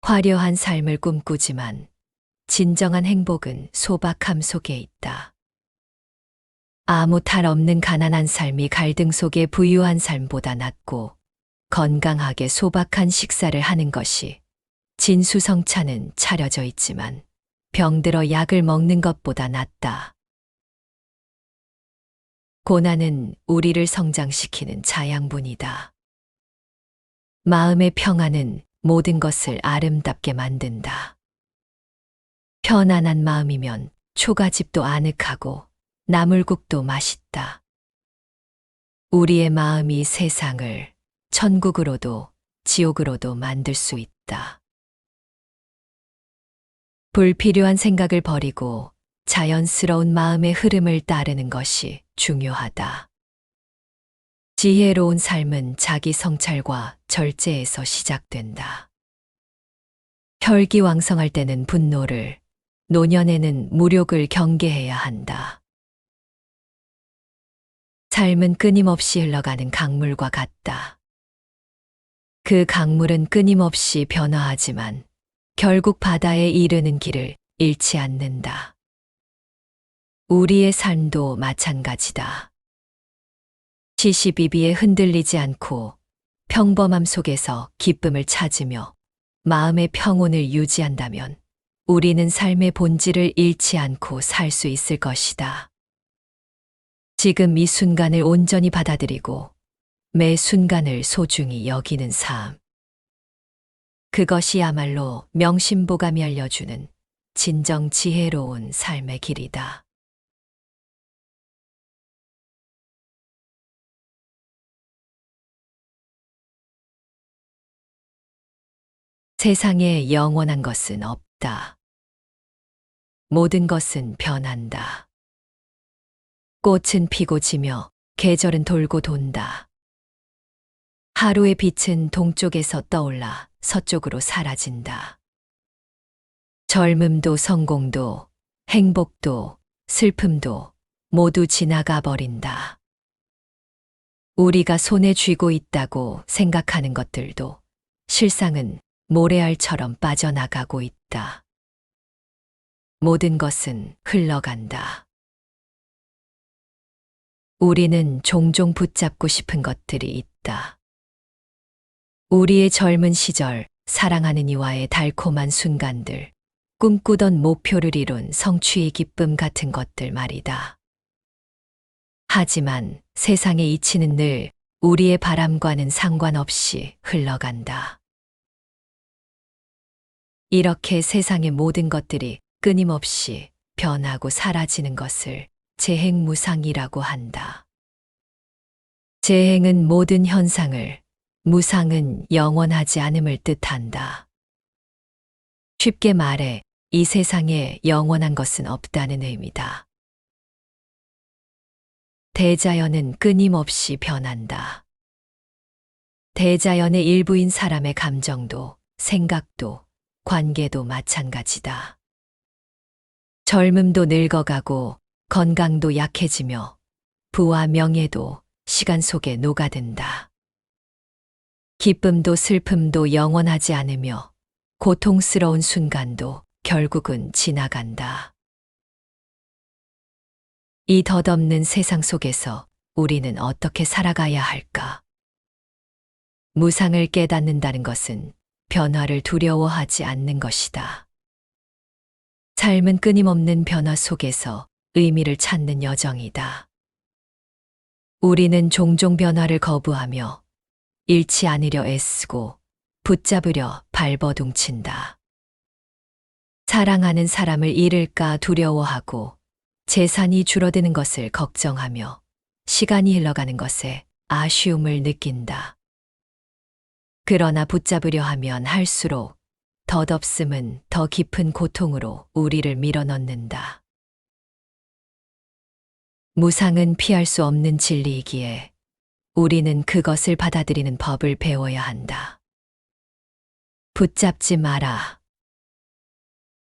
화려한 삶을 꿈꾸지만 진정한 행복은 소박함 속에 있다. 아무 탈 없는 가난한 삶이 갈등 속의 부유한 삶보다 낫고 건강하게 소박한 식사를 하는 것이 진수성찬은 차려져 있지만 병들어 약을 먹는 것보다 낫다. 고난은 우리를 성장시키는 자양분이다. 마음의 평안은 모든 것을 아름답게 만든다. 편안한 마음이면 초가집도 아늑하고 나물국도 맛있다. 우리의 마음이 세상을 천국으로도 지옥으로도 만들 수 있다. 불필요한 생각을 버리고 자연스러운 마음의 흐름을 따르는 것이 중요하다. 지혜로운 삶은 자기 성찰과 절제에서 시작된다. 혈기왕성할 때는 분노를, 노년에는 무력을 경계해야 한다. 삶은 끊임없이 흘러가는 강물과 같다. 그 강물은 끊임없이 변화하지만 결국 바다에 이르는 길을 잃지 않는다. 우리의 삶도 마찬가지다. 시시비비에 흔들리지 않고 평범함 속에서 기쁨을 찾으며 마음의 평온을 유지한다면 우리는 삶의 본질을 잃지 않고 살 수 있을 것이다. 지금 이 순간을 온전히 받아들이고 매 순간을 소중히 여기는 삶. 그것이야말로 명심보감이 알려주는 진정 지혜로운 삶의 길이다. 세상에 영원한 것은 없다. 모든 것은 변한다. 꽃은 피고 지며 계절은 돌고 돈다. 하루의 빛은 동쪽에서 떠올라 서쪽으로 사라진다. 젊음도 성공도 행복도 슬픔도 모두 지나가 버린다. 우리가 손에 쥐고 있다고 생각하는 것들도 실상은 모래알처럼 빠져나가고 있다. 모든 것은 흘러간다. 우리는 종종 붙잡고 싶은 것들이 있다. 우리의 젊은 시절 사랑하는 이와의 달콤한 순간들, 꿈꾸던 목표를 이룬 성취의 기쁨 같은 것들 말이다. 하지만 세상의 이치는 늘 우리의 바람과는 상관없이 흘러간다. 이렇게 세상의 모든 것들이 끊임없이 변하고 사라지는 것을 재행무상이라고 한다. 재행은 모든 현상을, 무상은 영원하지 않음을 뜻한다. 쉽게 말해 이 세상에 영원한 것은 없다는 의미다. 대자연은 끊임없이 변한다. 대자연의 일부인 사람의 감정도, 생각도, 관계도 마찬가지다. 젊음도 늙어가고 건강도 약해지며 부와 명예도 시간 속에 녹아든다. 기쁨도 슬픔도 영원하지 않으며 고통스러운 순간도 결국은 지나간다. 이 덧없는 세상 속에서 우리는 어떻게 살아가야 할까? 무상을 깨닫는다는 것은 변화를 두려워하지 않는 것이다. 삶은 끊임없는 변화 속에서 의미를 찾는 여정이다. 우리는 종종 변화를 거부하며 잃지 않으려 애쓰고 붙잡으려 발버둥친다. 사랑하는 사람을 잃을까 두려워하고 재산이 줄어드는 것을 걱정하며 시간이 흘러가는 것에 아쉬움을 느낀다. 그러나 붙잡으려 하면 할수록 덧없음은 더 깊은 고통으로 우리를 밀어넣는다. 무상은 피할 수 없는 진리이기에 우리는 그것을 받아들이는 법을 배워야 한다. 붙잡지 마라.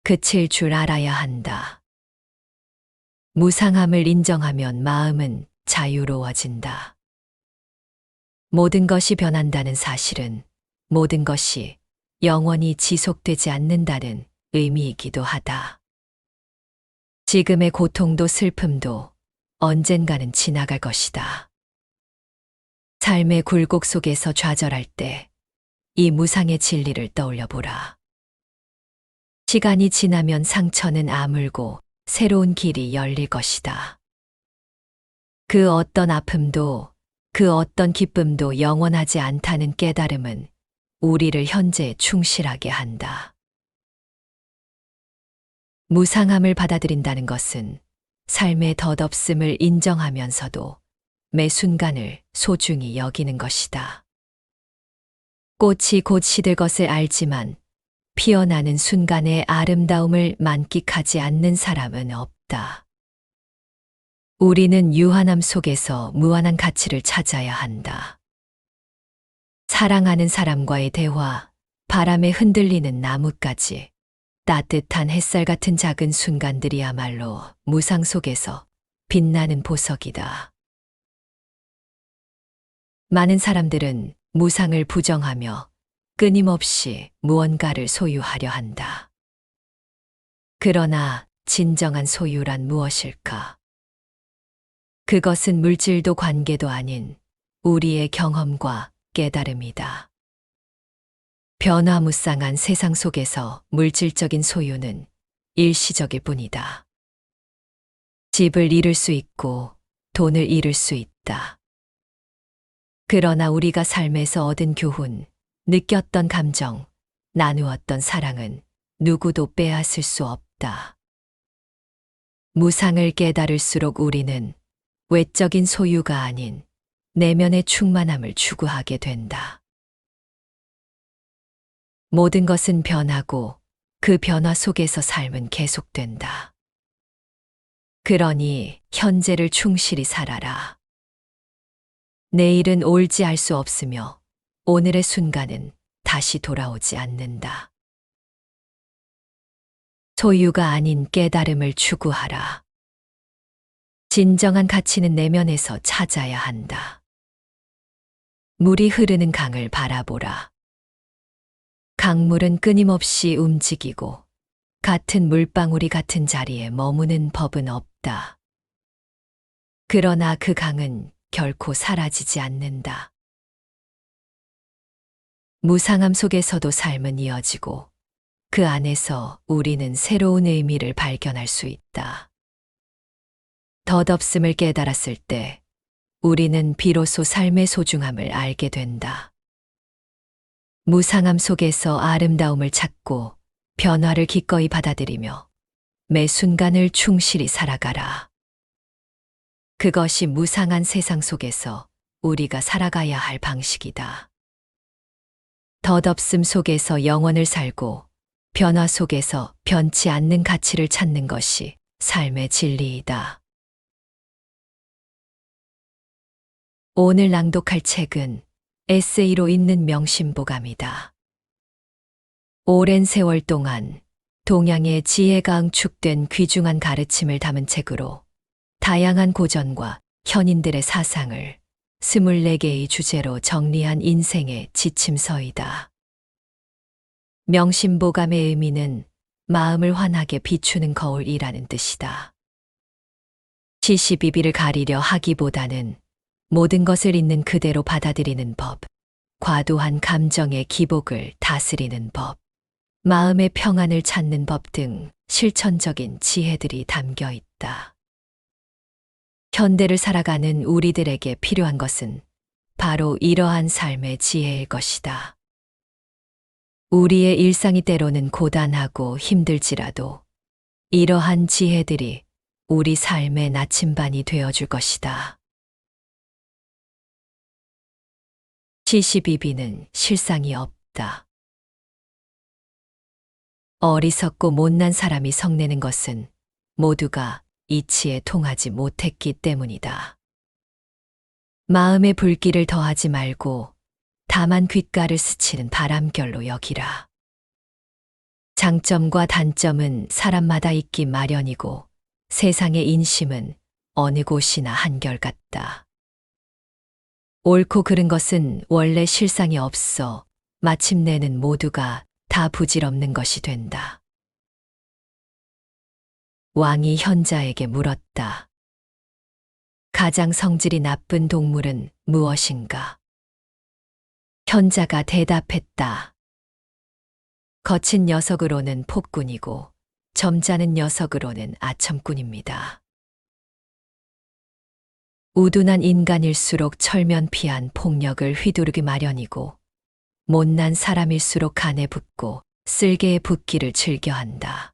그칠 줄 알아야 한다. 무상함을 인정하면 마음은 자유로워진다. 모든 것이 변한다는 사실은 모든 것이 영원히 지속되지 않는다는 의미이기도 하다. 지금의 고통도 슬픔도 언젠가는 지나갈 것이다. 삶의 굴곡 속에서 좌절할 때 이 무상의 진리를 떠올려 보라. 시간이 지나면 상처는 아물고 새로운 길이 열릴 것이다. 그 어떤 아픔도 그 어떤 기쁨도 영원하지 않다는 깨달음은 우리를 현재에 충실하게 한다. 무상함을 받아들인다는 것은 삶의 덧없음을 인정하면서도 매 순간을 소중히 여기는 것이다. 꽃이 곧 시들 것을 알지만 피어나는 순간의 아름다움을 만끽하지 않는 사람은 없다. 우리는 유한함 속에서 무한한 가치를 찾아야 한다. 사랑하는 사람과의 대화, 바람에 흔들리는 나뭇가지, 따뜻한 햇살 같은 작은 순간들이야말로 무상 속에서 빛나는 보석이다. 많은 사람들은 무상을 부정하며 끊임없이 무언가를 소유하려 한다. 그러나 진정한 소유란 무엇일까? 그것은 물질도 관계도 아닌 우리의 경험과 깨달음이다. 변화무쌍한 세상 속에서 물질적인 소유는 일시적일 뿐이다. 집을 잃을 수 있고 돈을 잃을 수 있다. 그러나 우리가 삶에서 얻은 교훈, 느꼈던 감정, 나누었던 사랑은 누구도 빼앗을 수 없다. 무상을 깨달을수록 우리는 외적인 소유가 아닌 내면의 충만함을 추구하게 된다. 모든 것은 변하고 그 변화 속에서 삶은 계속된다. 그러니 현재를 충실히 살아라. 내일은 올지 알 수 없으며 오늘의 순간은 다시 돌아오지 않는다. 소유가 아닌 깨달음을 추구하라. 진정한 가치는 내면에서 찾아야 한다. 물이 흐르는 강을 바라보라. 강물은 끊임없이 움직이고 같은 물방울이 같은 자리에 머무는 법은 없다. 그러나 그 강은 결코 사라지지 않는다. 무상함 속에서도 삶은 이어지고 그 안에서 우리는 새로운 의미를 발견할 수 있다. 덧없음을 깨달았을 때 우리는 비로소 삶의 소중함을 알게 된다. 무상함 속에서 아름다움을 찾고 변화를 기꺼이 받아들이며 매 순간을 충실히 살아가라. 그것이 무상한 세상 속에서 우리가 살아가야 할 방식이다. 덧없음 속에서 영혼을 살고 변화 속에서 변치 않는 가치를 찾는 것이 삶의 진리이다. 오늘 낭독할 책은 에세이로 있는 명심보감이다. 오랜 세월 동안 동양의 지혜가 응축된 귀중한 가르침을 담은 책으로 다양한 고전과 현인들의 사상을 24개의 주제로 정리한 인생의 지침서이다. 명심보감의 의미는 마음을 환하게 비추는 거울이라는 뜻이다. 시시비비를 가리려 하기보다는 모든 것을 있는 그대로 받아들이는 법, 과도한 감정의 기복을 다스리는 법, 마음의 평안을 찾는 법 등 실천적인 지혜들이 담겨 있다. 현대를 살아가는 우리들에게 필요한 것은 바로 이러한 삶의 지혜일 것이다. 우리의 일상이 때로는 고단하고 힘들지라도 이러한 지혜들이 우리 삶의 나침반이 되어줄 것이다. 시시비비는 실상이 없다. 어리석고 못난 사람이 성내는 것은 모두가 이치에 통하지 못했기 때문이다. 마음의 불길을 더하지 말고 다만 귓가를 스치는 바람결로 여기라. 장점과 단점은 사람마다 있기 마련이고 세상의 인심은 어느 곳이나 한결같다. 옳고 그른 것은 원래 실상이 없어 마침내는 모두가 다 부질없는 것이 된다. 왕이 현자에게 물었다. 가장 성질이 나쁜 동물은 무엇인가? 현자가 대답했다. 거친 녀석으로는 폭군이고 점잖은 녀석으로는 아첨꾼입니다. 우둔한 인간일수록 철면피한 폭력을 휘두르기 마련이고 못난 사람일수록 간에 붙고 쓸개에 붙기를 즐겨한다.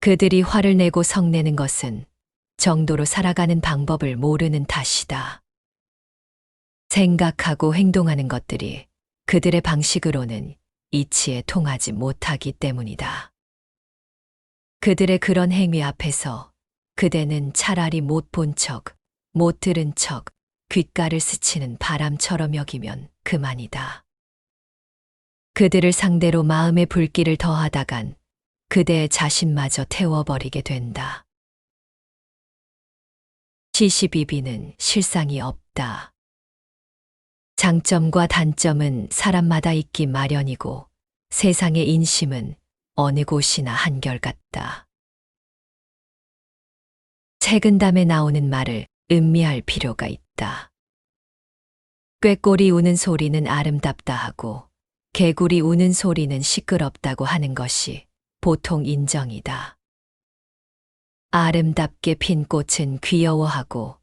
그들이 화를 내고 성내는 것은 정도로 살아가는 방법을 모르는 탓이다. 생각하고 행동하는 것들이 그들의 방식으로는 이치에 통하지 못하기 때문이다. 그들의 그런 행위 앞에서 그대는 차라리 못 본 척, 못 들은 척, 귓가를 스치는 바람처럼 여기면 그만이다. 그들을 상대로 마음의 불길을 더하다간 그대의 자신마저 태워버리게 된다. 시시비비는 실상이 없다. 장점과 단점은 사람마다 있기 마련이고 세상의 인심은 어느 곳이나 한결같다. 책은담에 나오는 말을 음미할 필요가 있다. 꾀꼬리 우는 소리는 아름답다 하고 개구리 우는 소리는 시끄럽다고 하는 것이 보통 인정이다. 아름답게 핀 꽃은 귀여워하고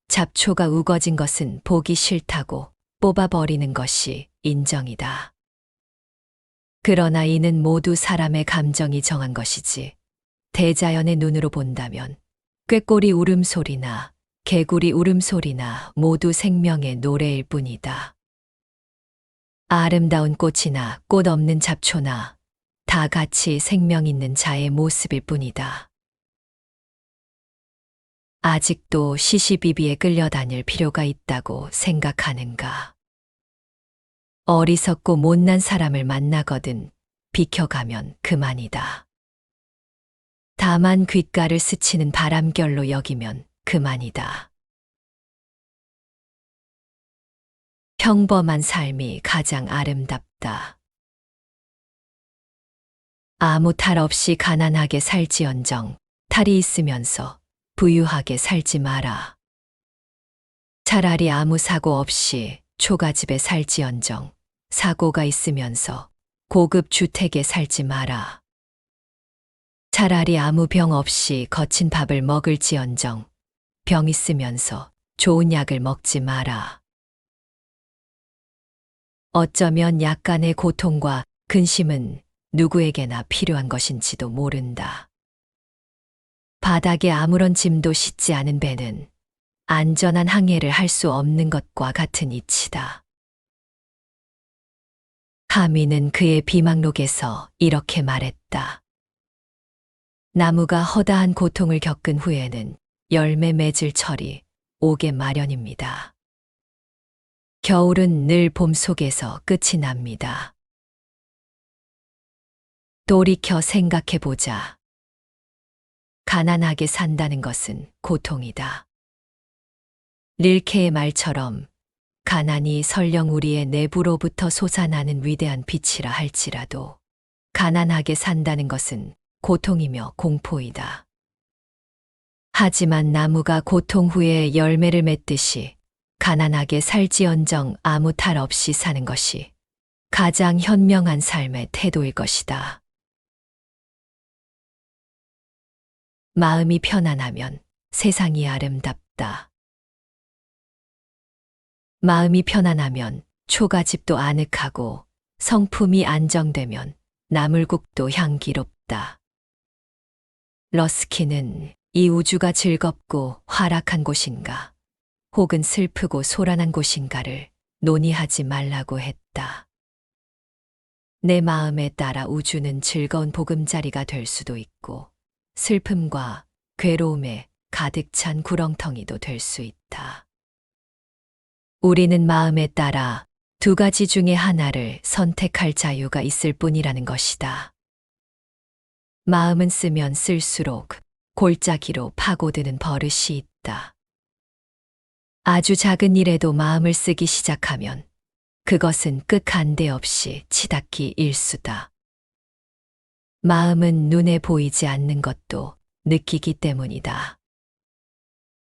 잡초가 우거진 것은 보기 싫다고 뽑아버리는 것이 인정이다. 그러나 이는 모두 사람의 감정이 정한 것이지 대자연의 눈으로 본다면 꾀꼬리 울음소리나 개구리 울음소리나 모두 생명의 노래일 뿐이다. 아름다운 꽃이나 꽃 없는 잡초나 다 같이 생명 있는 자의 모습일 뿐이다. 아직도 시시비비에 끌려다닐 필요가 있다고 생각하는가? 어리석고 못난 사람을 만나거든 비켜가면 그만이다. 다만 귓가를 스치는 바람결로 여기면 그만이다. 평범한 삶이 가장 아름답다. 아무 탈 없이 가난하게 살지언정 탈이 있으면서 부유하게 살지 마라. 차라리 아무 사고 없이 초가집에 살지언정 사고가 있으면서 고급 주택에 살지 마라. 차라리 아무 병 없이 거친 밥을 먹을지언정 병 있으면서 좋은 약을 먹지 마라. 어쩌면 약간의 고통과 근심은 누구에게나 필요한 것인지도 모른다. 바닥에 아무런 짐도 싣지 않은 배는 안전한 항해를 할 수 없는 것과 같은 이치다. 하미는 그의 비망록에서 이렇게 말했다. 나무가 허다한 고통을 겪은 후에는 열매 맺을 철이 오게 마련입니다. 겨울은 늘 봄 속에서 끝이 납니다. 돌이켜 생각해보자. 가난하게 산다는 것은 고통이다. 릴케의 말처럼 가난이 설령 우리의 내부로부터 솟아나는 위대한 빛이라 할지라도 가난하게 산다는 것은 고통이며 공포이다. 하지만 나무가 고통 후에 열매를 맺듯이 가난하게 살지언정 아무 탈 없이 사는 것이 가장 현명한 삶의 태도일 것이다. 마음이 편안하면 세상이 아름답다. 마음이 편안하면 초가집도 아늑하고 성품이 안정되면 나물국도 향기롭다. 러스키는 이 우주가 즐겁고 활락한 곳인가 혹은 슬프고 소란한 곳인가를 논의하지 말라고 했다. 내 마음에 따라 우주는 즐거운 보금자리가 될 수도 있고 슬픔과 괴로움에 가득 찬 구렁텅이도 될 수 있다. 우리는 마음에 따라 두 가지 중에 하나를 선택할 자유가 있을 뿐이라는 것이다. 마음은 쓰면 쓸수록 골짜기로 파고드는 버릇이 있다. 아주 작은 일에도 마음을 쓰기 시작하면 그것은 끝간데 없이 치닫기 일수다. 마음은 눈에 보이지 않는 것도 느끼기 때문이다.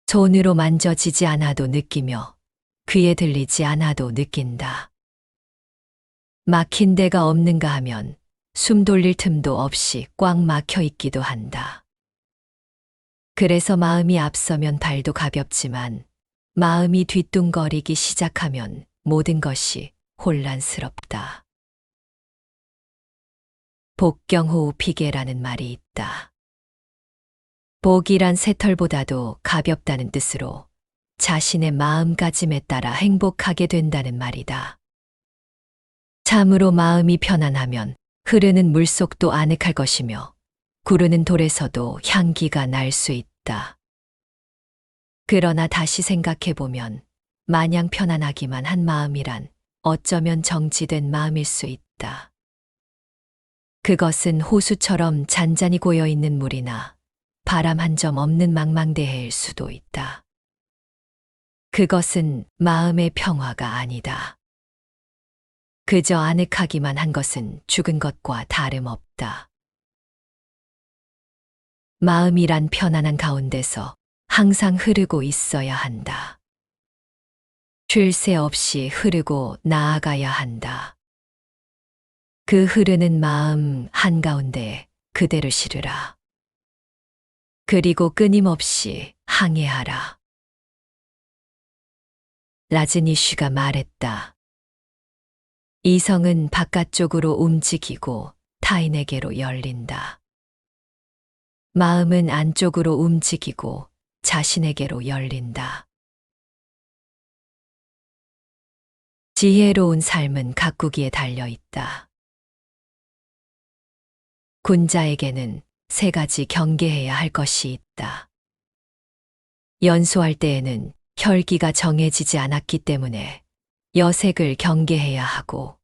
손으로 만져지지 않아도 느끼며 귀에 들리지 않아도 느낀다. 막힌 데가 없는가 하면 숨 돌릴 틈도 없이 꽉 막혀 있기도 한다. 그래서 마음이 앞서면 발도 가볍지만 마음이 뒤뚱거리기 시작하면 모든 것이 혼란스럽다. 복경호우 비계라는 말이 있다. 복이란 새털보다도 가볍다는 뜻으로 자신의 마음가짐에 따라 행복하게 된다는 말이다. 참으로 마음이 편안하면 흐르는 물속도 아늑할 것이며 구르는 돌에서도 향기가 날 수 있다. 그러나 다시 생각해보면 마냥 편안하기만 한 마음이란 어쩌면 정지된 마음일 수 있다. 그것은 호수처럼 잔잔히 고여있는 물이나 바람 한 점 없는 망망대해일 수도 있다. 그것은 마음의 평화가 아니다. 그저 아늑하기만 한 것은 죽은 것과 다름없다. 마음이란 편안한 가운데서 항상 흐르고 있어야 한다. 쉴 새 없이 흐르고 나아가야 한다. 그 흐르는 마음 한가운데에 그대를 실으라. 그리고 끊임없이 항해하라. 라즈니쉬가 말했다. 이성은 바깥쪽으로 움직이고 타인에게로 열린다. 마음은 안쪽으로 움직이고 자신에게로 열린다. 지혜로운 삶은 가꾸기에 달려 있다. 군자에게는 세 가지 경계해야 할 것이 있다. 연소할 때에는 혈기가 정해지지 않았기 때문에 여색을 경계해야 하고,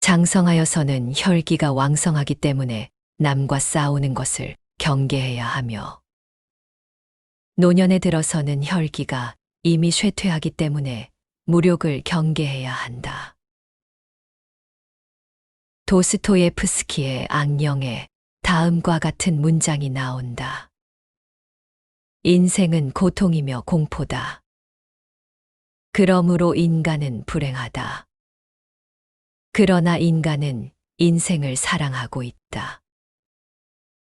장성하여서는 혈기가 왕성하기 때문에 남과 싸우는 것을 경계해야 하며 노년에 들어서는 혈기가 이미 쇠퇴하기 때문에 무력을 경계해야 한다. 도스토예프스키의 악령에 다음과 같은 문장이 나온다. 인생은 고통이며 공포다. 그러므로 인간은 불행하다. 그러나 인간은 인생을 사랑하고 있다.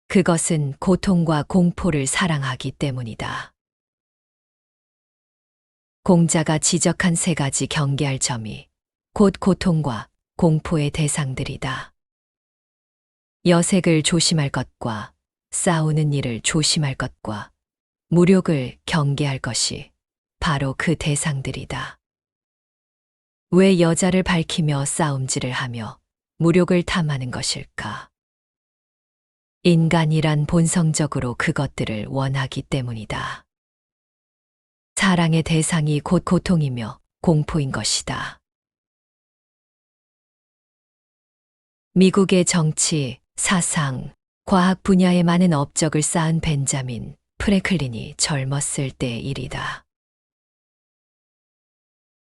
그것은 고통과 공포를 사랑하기 때문이다. 공자가 지적한 세 가지 경계할 점이 곧 고통과 공포의 대상들이다. 여색을 조심할 것과 싸우는 일을 조심할 것과 무력을 경계할 것이 바로 그 대상들이다. 왜 여자를 밝히며 싸움질을 하며 무력을 탐하는 것일까? 인간이란 본성적으로 그것들을 원하기 때문이다. 사랑의 대상이 곧 고통이며 공포인 것이다. 미국의 정치, 사상, 과학 분야에 많은 업적을 쌓은 벤자민 프랭클린이 젊었을 때의 일이다.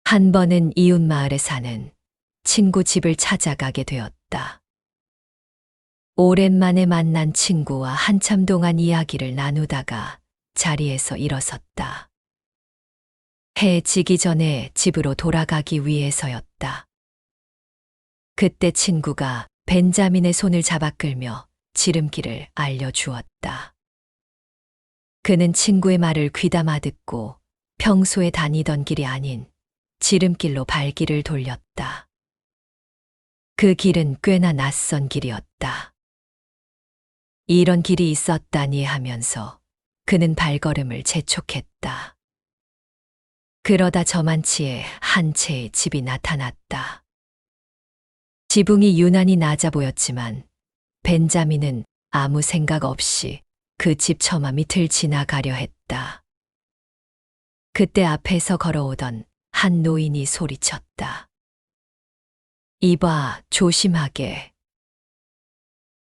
한 번은 이웃 마을에 사는 친구 집을 찾아가게 되었다. 오랜만에 만난 친구와 한참 동안 이야기를 나누다가 자리에서 일어섰다. 해 지기 전에 집으로 돌아가기 위해서였다. 그때 친구가 벤자민의 손을 잡아 끌며 지름길을 알려주었다. 그는 친구의 말을 귀담아 듣고 평소에 다니던 길이 아닌 지름길로 발길을 돌렸다. 그 길은 꽤나 낯선 길이었다. 이런 길이 있었다니 하면서 그는 발걸음을 재촉했다. 그러다 저만치에 한 채의 집이 나타났다. 지붕이 유난히 낮아 보였지만 벤자민은 아무 생각 없이 그 집 처마 밑을 지나가려 했다. 그때 앞에서 걸어오던 한 노인이 소리쳤다. 이봐, 조심하게.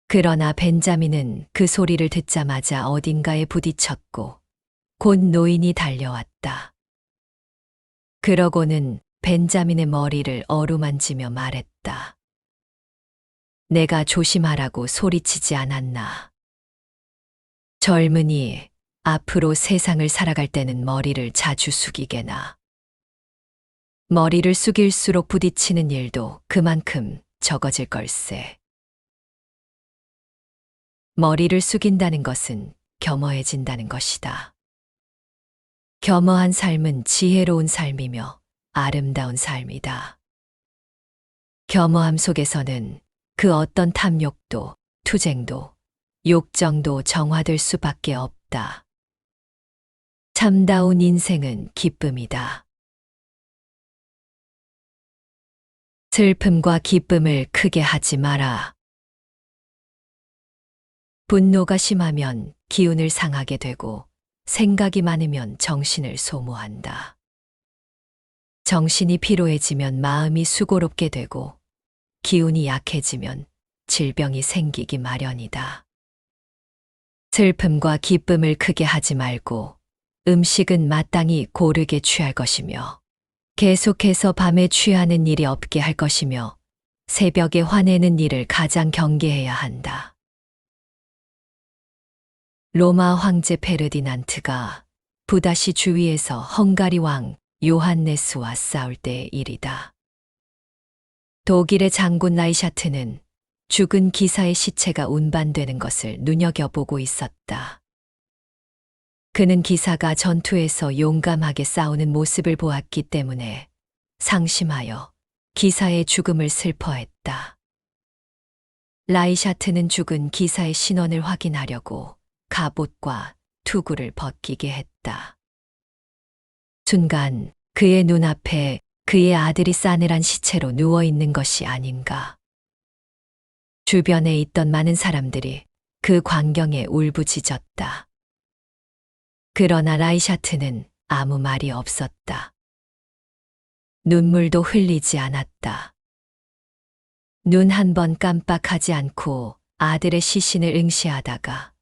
그러나 벤자민은 그 소리를 듣자마자 어딘가에 부딪혔고 곧 노인이 달려왔다. 그러고는 벤자민의 머리를 어루만지며 말했다. 내가 조심하라고 소리치지 않았나. 젊은이, 앞으로 세상을 살아갈 때는 머리를 자주 숙이게나. 머리를 숙일수록 부딪히는 일도 그만큼 적어질 걸세. 머리를 숙인다는 것은 겸허해진다는 것이다. 겸허한 삶은 지혜로운 삶이며 아름다운 삶이다. 겸허함 속에서는 그 어떤 탐욕도, 투쟁도, 욕정도 정화될 수밖에 없다. 참다운 인생은 기쁨이다. 슬픔과 기쁨을 크게 하지 마라. 분노가 심하면 기운을 상하게 되고 생각이 많으면 정신을 소모한다. 정신이 피로해지면 마음이 수고롭게 되고 기운이 약해지면 질병이 생기기 마련이다. 슬픔과 기쁨을 크게 하지 말고 음식은 마땅히 고르게 취할 것이며 계속해서 밤에 취하는 일이 없게 할 것이며 새벽에 화내는 일을 가장 경계해야 한다. 로마 황제 페르디난트가 부다시 주위에서 헝가리 왕 요한네스와 싸울 때의 일이다. 독일의 장군 라이샤트는 죽은 기사의 시체가 운반되는 것을 눈여겨보고 있었다. 그는 기사가 전투에서 용감하게 싸우는 모습을 보았기 때문에 상심하여 기사의 죽음을 슬퍼했다. 라이샤트는 죽은 기사의 신원을 확인하려고 갑옷과 투구를 벗기게 했다. 순간 그의 눈앞에 그의 아들이 싸늘한 시체로 누워있는 것이 아닌가. 주변에 있던 많은 사람들이 그 광경에 울부짖었다. 그러나 라이샤트는 아무 말이 없었다. 눈물도 흘리지 않았다. 눈 한 번 깜빡하지 않고 아들의 시신을 응시하다가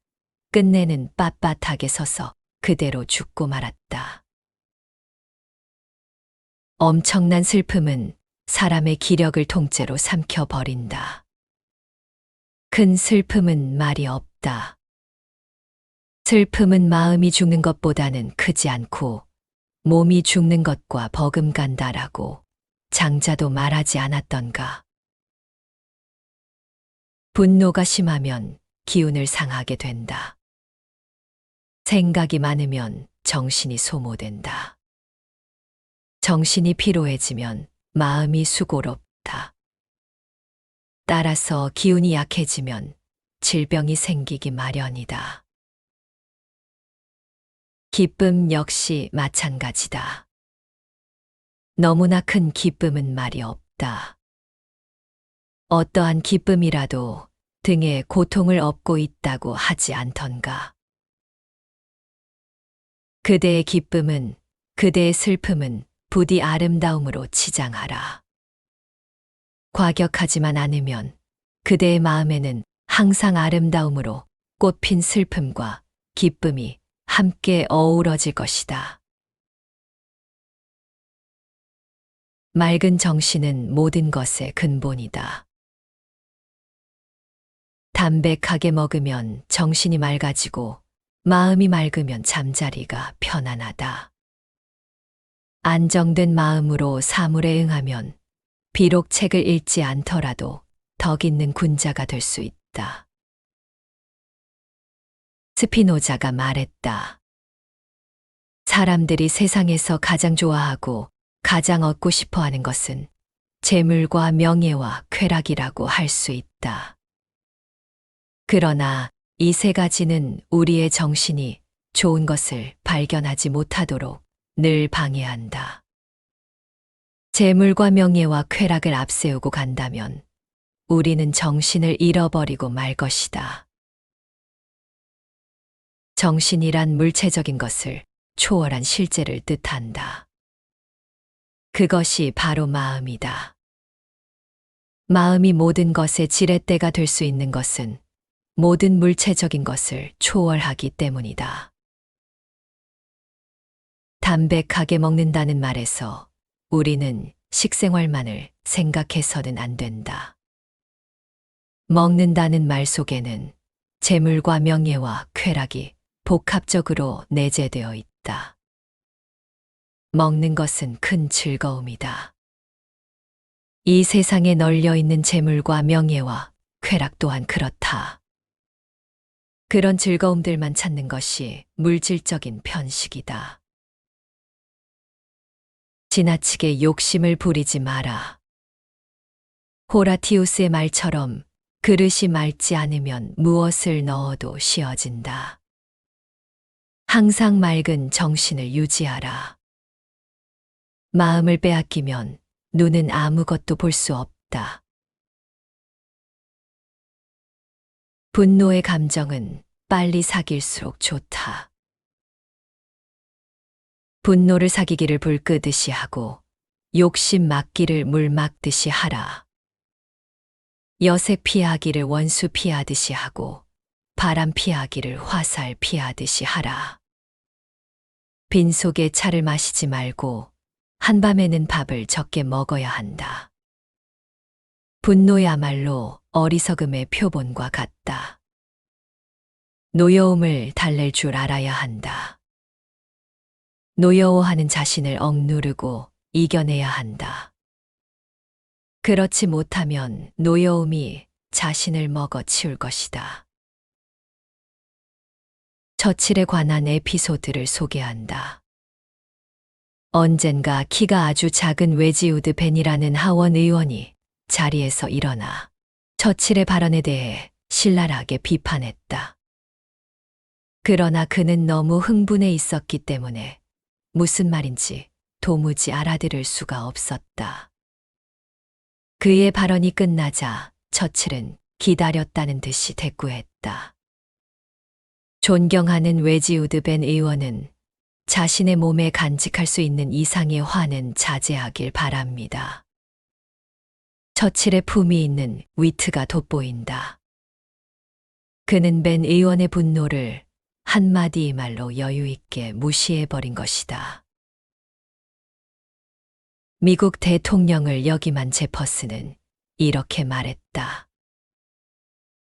끝내는 빳빳하게 서서 그대로 죽고 말았다. 엄청난 슬픔은 사람의 기력을 통째로 삼켜버린다. 큰 슬픔은 말이 없다. 슬픔은 마음이 죽는 것보다는 크지 않고 몸이 죽는 것과 버금간다라고 장자도 말하지 않았던가. 분노가 심하면 기운을 상하게 된다. 생각이 많으면 정신이 소모된다. 정신이 피로해지면 마음이 수고롭다. 따라서 기운이 약해지면 질병이 생기기 마련이다. 기쁨 역시 마찬가지다. 너무나 큰 기쁨은 말이 없다. 어떠한 기쁨이라도 등에 고통을 업고 있다고 하지 않던가. 그대의 기쁨은, 그대의 슬픔은 부디 아름다움으로 치장하라. 과격하지만 않으면 그대의 마음에는 항상 아름다움으로 꽃핀 슬픔과 기쁨이 함께 어우러질 것이다. 맑은 정신은 모든 것의 근본이다. 담백하게 먹으면 정신이 맑아지고 마음이 맑으면 잠자리가 편안하다. 안정된 마음으로 사물에 응하면 비록 책을 읽지 않더라도 덕 있는 군자가 될 수 있다. 스피노자가 말했다. 사람들이 세상에서 가장 좋아하고 가장 얻고 싶어 하는 것은 재물과 명예와 쾌락이라고 할 수 있다. 그러나 이 세 가지는 우리의 정신이 좋은 것을 발견하지 못하도록 늘 방해한다. 재물과 명예와 쾌락을 앞세우고 간다면 우리는 정신을 잃어버리고 말 것이다. 정신이란 물체적인 것을 초월한 실제를 뜻한다. 그것이 바로 마음이다. 마음이 모든 것의 지렛대가 될 수 있는 것은 모든 물체적인 것을 초월하기 때문이다. 담백하게 먹는다는 말에서 우리는 식생활만을 생각해서는 안 된다. 먹는다는 말 속에는 재물과 명예와 쾌락이 복합적으로 내재되어 있다. 먹는 것은 큰 즐거움이다. 이 세상에 널려 있는 재물과 명예와 쾌락 또한 그렇다. 그런 즐거움들만 찾는 것이 물질적인 편식이다. 지나치게 욕심을 부리지 마라. 호라티우스의 말처럼 그릇이 맑지 않으면 무엇을 넣어도 씌어진다. 항상 맑은 정신을 유지하라. 마음을 빼앗기면 눈은 아무것도 볼 수 없다. 분노의 감정은 빨리 사귈수록 좋다. 분노를 사귀기를 불 끄듯이 하고 욕심 막기를 물 막듯이 하라. 여색 피하기를 원수 피하듯이 하고 바람 피하기를 화살 피하듯이 하라. 빈속에 차를 마시지 말고 한밤에는 밥을 적게 먹어야 한다. 분노야말로 어리석음의 표본과 같다. 노여움을 달랠 줄 알아야 한다. 노여워하는 자신을 억누르고 이겨내야 한다. 그렇지 못하면 노여움이 자신을 먹어 치울 것이다. 처칠에 관한 에피소드를 소개한다. 언젠가 키가 아주 작은 웨지우드 벤이라는 하원 의원이 자리에서 일어나 처칠의 발언에 대해 신랄하게 비판했다. 그러나 그는 너무 흥분해 있었기 때문에 무슨 말인지 도무지 알아들을 수가 없었다. 그의 발언이 끝나자 처칠은 기다렸다는 듯이 대꾸했다. 존경하는 웨지우드 벤 의원은 자신의 몸에 간직할 수 있는 이상의 화는 자제하길 바랍니다. 처칠의 품이 있는 위트가 돋보인다. 그는 벤 의원의 분노를 한마디 말로 여유 있게 무시해버린 것이다. 미국 대통령을 역임한 제퍼슨은 이렇게 말했다.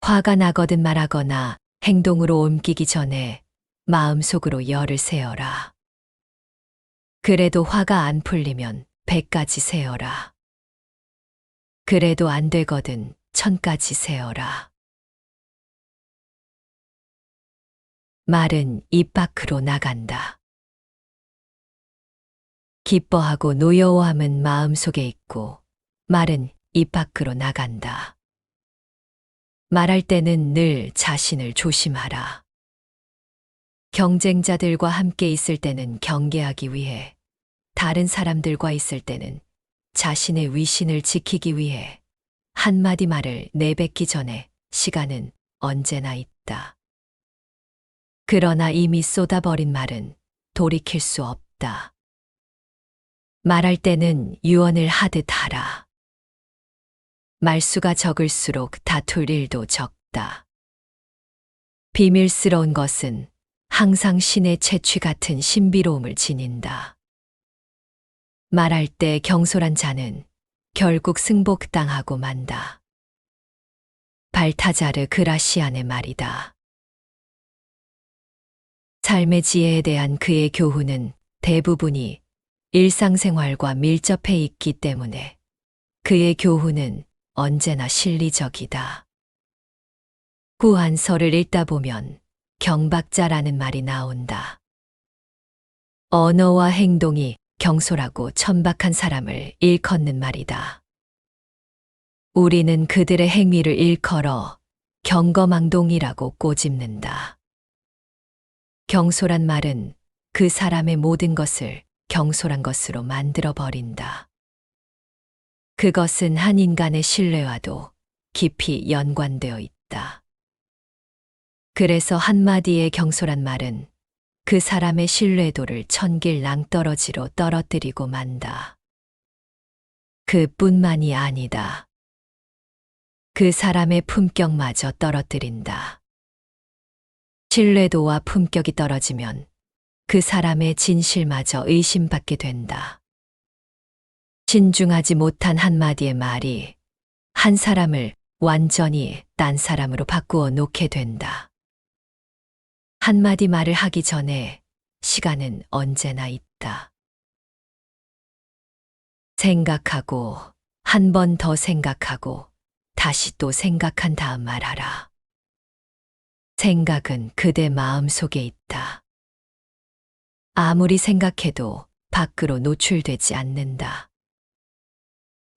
화가 나거든 말하거나 행동으로 옮기기 전에 마음속으로 열을 세어라. 그래도 화가 안 풀리면 100까지 세어라. 그래도 안 되거든 1000까지 세어라. 말은 입 밖으로 나간다. 기뻐하고 노여워함은 마음속에 있고 말은 입 밖으로 나간다. 말할 때는 늘 자신을 조심하라. 경쟁자들과 함께 있을 때는 경계하기 위해, 다른 사람들과 있을 때는 자신의 위신을 지키기 위해 한마디 말을 내뱉기 전에 시간은 언제나 있다. 그러나 이미 쏟아버린 말은 돌이킬 수 없다. 말할 때는 유언을 하듯 하라. 말수가 적을수록 다툴 일도 적다. 비밀스러운 것은 항상 신의 채취 같은 신비로움을 지닌다. 말할 때 경솔한 자는 결국 승복당하고 만다. 발타자르 그라시안의 말이다. 삶의 지혜에 대한 그의 교훈은 대부분이 일상생활과 밀접해 있기 때문에 그의 교훈은 언제나 실리적이다. 구한서를 읽다 보면 경박자라는 말이 나온다. 언어와 행동이 경솔하고 천박한 사람을 일컫는 말이다. 우리는 그들의 행위를 일컬어 경거망동이라고 꼬집는다. 경솔한 말은 그 사람의 모든 것을 경솔한 것으로 만들어 버린다. 그것은 한 인간의 신뢰와도 깊이 연관되어 있다. 그래서 한마디의 경솔한 말은 그 사람의 신뢰도를 천길 낭떠러지로 떨어뜨리고 만다. 그뿐만이 아니다. 그 사람의 품격마저 떨어뜨린다. 신뢰도와 품격이 떨어지면 그 사람의 진실마저 의심받게 된다. 신중하지 못한 한마디의 말이 한 사람을 완전히 딴 사람으로 바꾸어 놓게 된다. 한마디 말을 하기 전에 시간은 언제나 있다. 생각하고 한 번 더 생각하고 다시 또 생각한 다음 말하라. 생각은 그대 마음 속에 있다. 아무리 생각해도 밖으로 노출되지 않는다.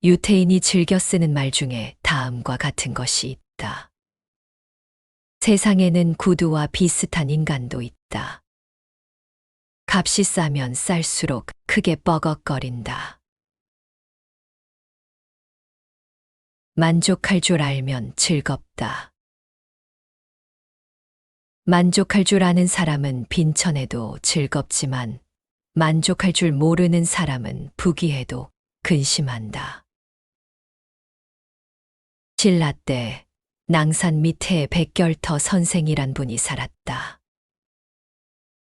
유태인이 즐겨 쓰는 말 중에 다음과 같은 것이 있다. 세상에는 구두와 비슷한 인간도 있다. 값이 싸면 쌀수록 크게 뻐걱거린다. 만족할 줄 알면 즐겁다. 만족할 줄 아는 사람은 빈천에도 즐겁지만 만족할 줄 모르는 사람은 부귀해도 근심한다. 신라 때 낭산 밑에 백결터 선생이란 분이 살았다.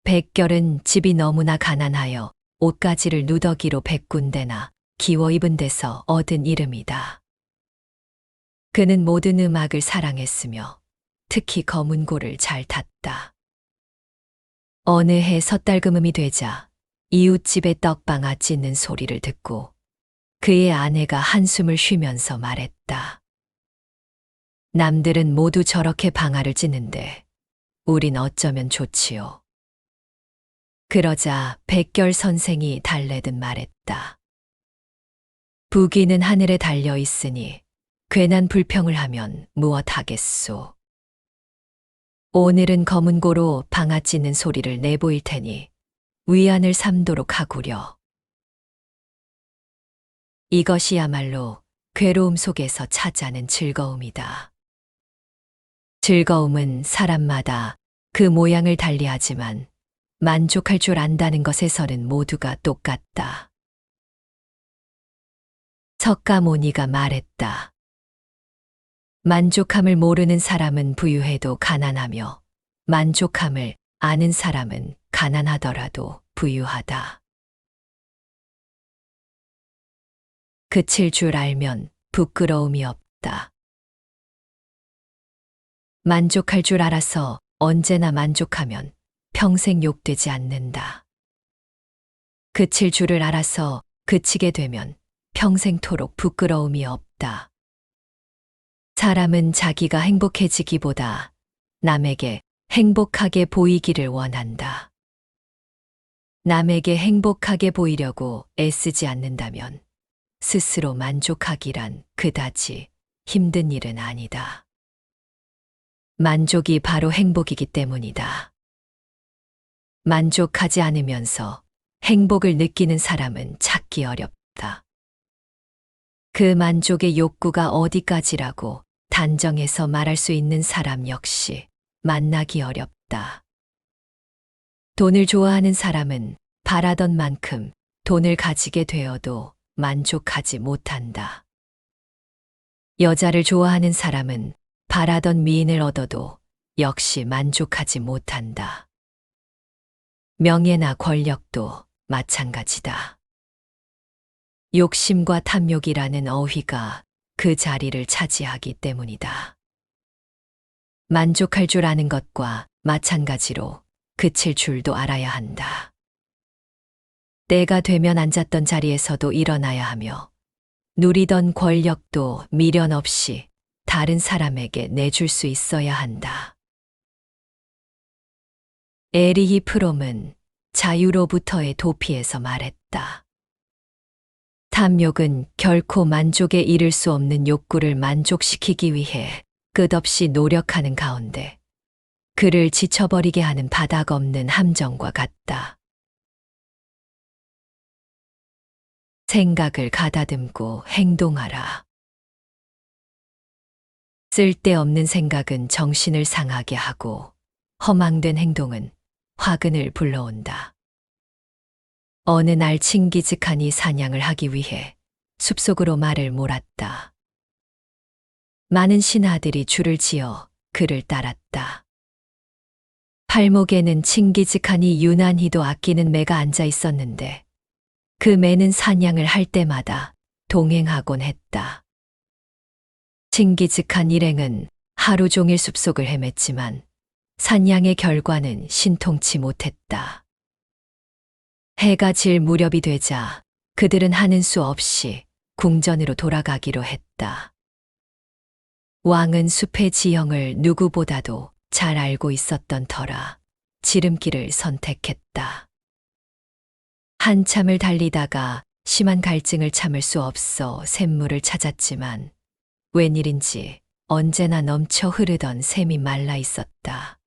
백결은 집이 너무나 가난하여 옷가지를 누더기로 100군데나 기워 입은 데서 얻은 이름이다. 그는 모든 음악을 사랑했으며 특히 검은고를 잘 탔다. 어느 해 섣달금음이 되자 이웃집의 떡방아 찢는 소리를 듣고 그의 아내가 한숨을 쉬면서 말했다. 남들은 모두 저렇게 방아를 찢는데 우린 어쩌면 좋지요. 그러자 백결 선생이 달래듯 말했다. 부귀는 하늘에 달려 있으니 괜한 불평을 하면 무엇하겠소. 오늘은 검은고로 방아 찢는 소리를 내보일 테니 위안을 삼도록 하구려. 이것이야말로 괴로움 속에서 찾아낸 즐거움이다. 즐거움은 사람마다 그 모양을 달리하지만 만족할 줄 안다는 것에서는 모두가 똑같다. 석가모니가 말했다. 만족함을 모르는 사람은 부유해도 가난하며 만족함을 아는 사람은 가난하더라도 부유하다. 그칠 줄 알면 부끄러움이 없다. 만족할 줄 알아서 언제나 만족하면 평생 욕되지 않는다. 그칠 줄을 알아서 그치게 되면 평생토록 부끄러움이 없다. 사람은 자기가 행복해지기보다 남에게 행복하게 보이기를 원한다. 남에게 행복하게 보이려고 애쓰지 않는다면 스스로 만족하기란 그다지 힘든 일은 아니다. 만족이 바로 행복이기 때문이다. 만족하지 않으면서 행복을 느끼는 사람은 찾기 어렵다. 그 만족의 욕구가 어디까지라고 단정해서 말할 수 있는 사람 역시 만나기 어렵다. 돈을 좋아하는 사람은 바라던 만큼 돈을 가지게 되어도 만족하지 못한다. 여자를 좋아하는 사람은 바라던 미인을 얻어도 역시 만족하지 못한다. 명예나 권력도 마찬가지다. 욕심과 탐욕이라는 어휘가 그 자리를 차지하기 때문이다. 만족할 줄 아는 것과 마찬가지로 그칠 줄도 알아야 한다. 때가 되면 앉았던 자리에서도 일어나야 하며 누리던 권력도 미련 없이 다른 사람에게 내줄 수 있어야 한다. 에리히 프롬은 자유로부터의 도피에서 말했다. 탐욕은 결코 만족에 이를 수 없는 욕구를 만족시키기 위해 끝없이 노력하는 가운데 그를 지쳐버리게 하는 바닥 없는 함정과 같다. 생각을 가다듬고 행동하라. 쓸데없는 생각은 정신을 상하게 하고 허망된 행동은 화근을 불러온다. 어느 날 칭기즈칸이 사냥을 하기 위해 숲속으로 말을 몰았다. 많은 신하들이 줄을 지어 그를 따랐다. 팔목에는 칭기즈칸이 유난히도 아끼는 매가 앉아 있었는데 그 매는 사냥을 할 때마다 동행하곤 했다. 칭기즈칸 일행은 하루 종일 숲속을 헤맸지만 사냥의 결과는 신통치 못했다. 해가 질 무렵이 되자 그들은 하는 수 없이 궁전으로 돌아가기로 했다. 왕은 숲의 지형을 누구보다도 잘 알고 있었던 터라 지름길을 선택했다. 한참을 달리다가 심한 갈증을 참을 수 없어 샘물을 찾았지만 웬일인지 언제나 넘쳐 흐르던 샘이 말라 있었다.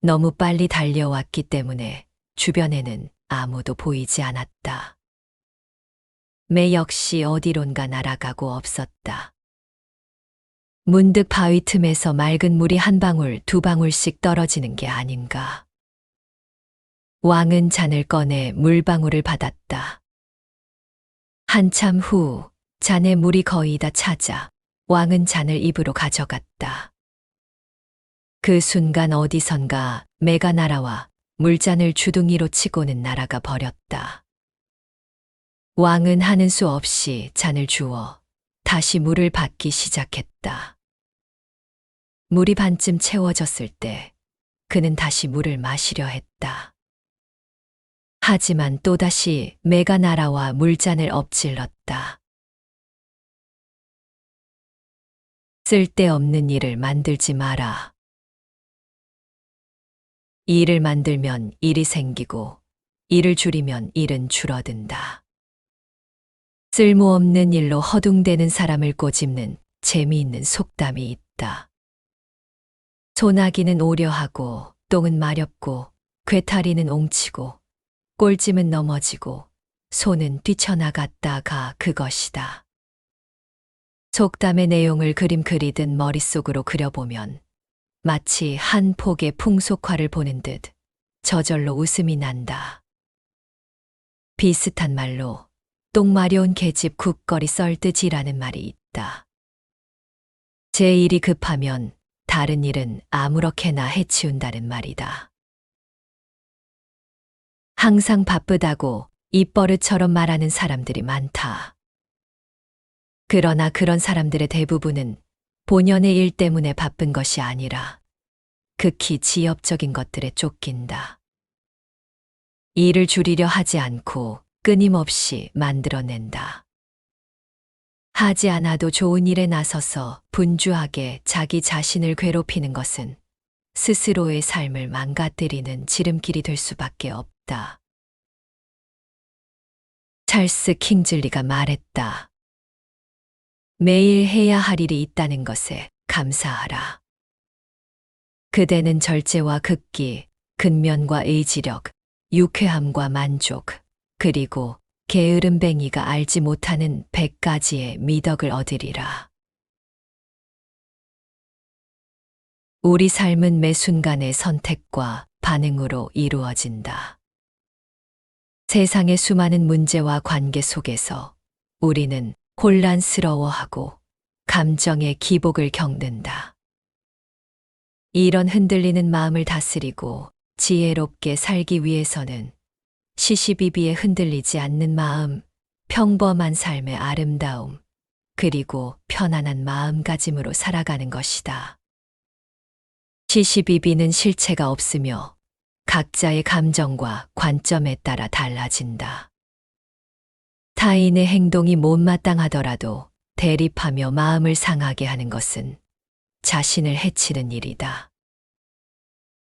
너무 빨리 달려왔기 때문에 주변에는 아무도 보이지 않았다. 매 역시 어디론가 날아가고 없었다. 문득 바위 틈에서 맑은 물이 한 방울 두 방울씩 떨어지는 게 아닌가. 왕은 잔을 꺼내 물방울을 받았다. 한참 후 잔에 물이 거의 다 차자 왕은 잔을 입으로 가져갔다. 그 순간 어디선가 매가 날아와 물잔을 주둥이로 치고는 날아가 버렸다. 왕은 하는 수 없이 잔을 주워 다시 물을 받기 시작했다. 물이 반쯤 채워졌을 때 그는 다시 물을 마시려 했다. 하지만 또다시 매가 날아와 물잔을 엎질렀다. 쓸데없는 일을 만들지 마라. 일을 만들면 일이 생기고 일을 줄이면 일은 줄어든다. 쓸모없는 일로 허둥대는 사람을 꼬집는 재미있는 속담이 있다. 소나기는 오려하고 똥은 마렵고 괴타리는 옹치고 꼴찜은 넘어지고 소는 뛰쳐나갔다가 그것이다. 속담의 내용을 그림 그리듯 머릿속으로 그려보면 마치 한 폭의 풍속화를 보는 듯 저절로 웃음이 난다. 비슷한 말로 똥 마려운 계집 국거리 썰듯이라는 말이 있다. 제 일이 급하면 다른 일은 아무렇게나 해치운다는 말이다. 항상 바쁘다고 입버릇처럼 말하는 사람들이 많다. 그러나 그런 사람들의 대부분은 본연의 일 때문에 바쁜 것이 아니라 극히 지엽적인 것들에 쫓긴다. 일을 줄이려 하지 않고 끊임없이 만들어낸다. 하지 않아도 좋은 일에 나서서 분주하게 자기 자신을 괴롭히는 것은 스스로의 삶을 망가뜨리는 지름길이 될 수밖에 없다. 찰스 킹즐리가 말했다. 매일 해야 할 일이 있다는 것에 감사하라. 그대는 절제와 극기, 근면과 의지력, 유쾌함과 만족, 그리고 게으름뱅이가 알지 못하는 100가지의 미덕을 얻으리라. 우리 삶은 매 순간의 선택과 반응으로 이루어진다. 세상의 수많은 문제와 관계 속에서 우리는 혼란스러워하고 감정의 기복을 겪는다. 이런 흔들리는 마음을 다스리고 지혜롭게 살기 위해서는 시시비비에 흔들리지 않는 마음, 평범한 삶의 아름다움, 그리고 편안한 마음가짐으로 살아가는 것이다. 시시비비는 실체가 없으며 각자의 감정과 관점에 따라 달라진다. 타인의 행동이 못마땅하더라도 대립하며 마음을 상하게 하는 것은 자신을 해치는 일이다.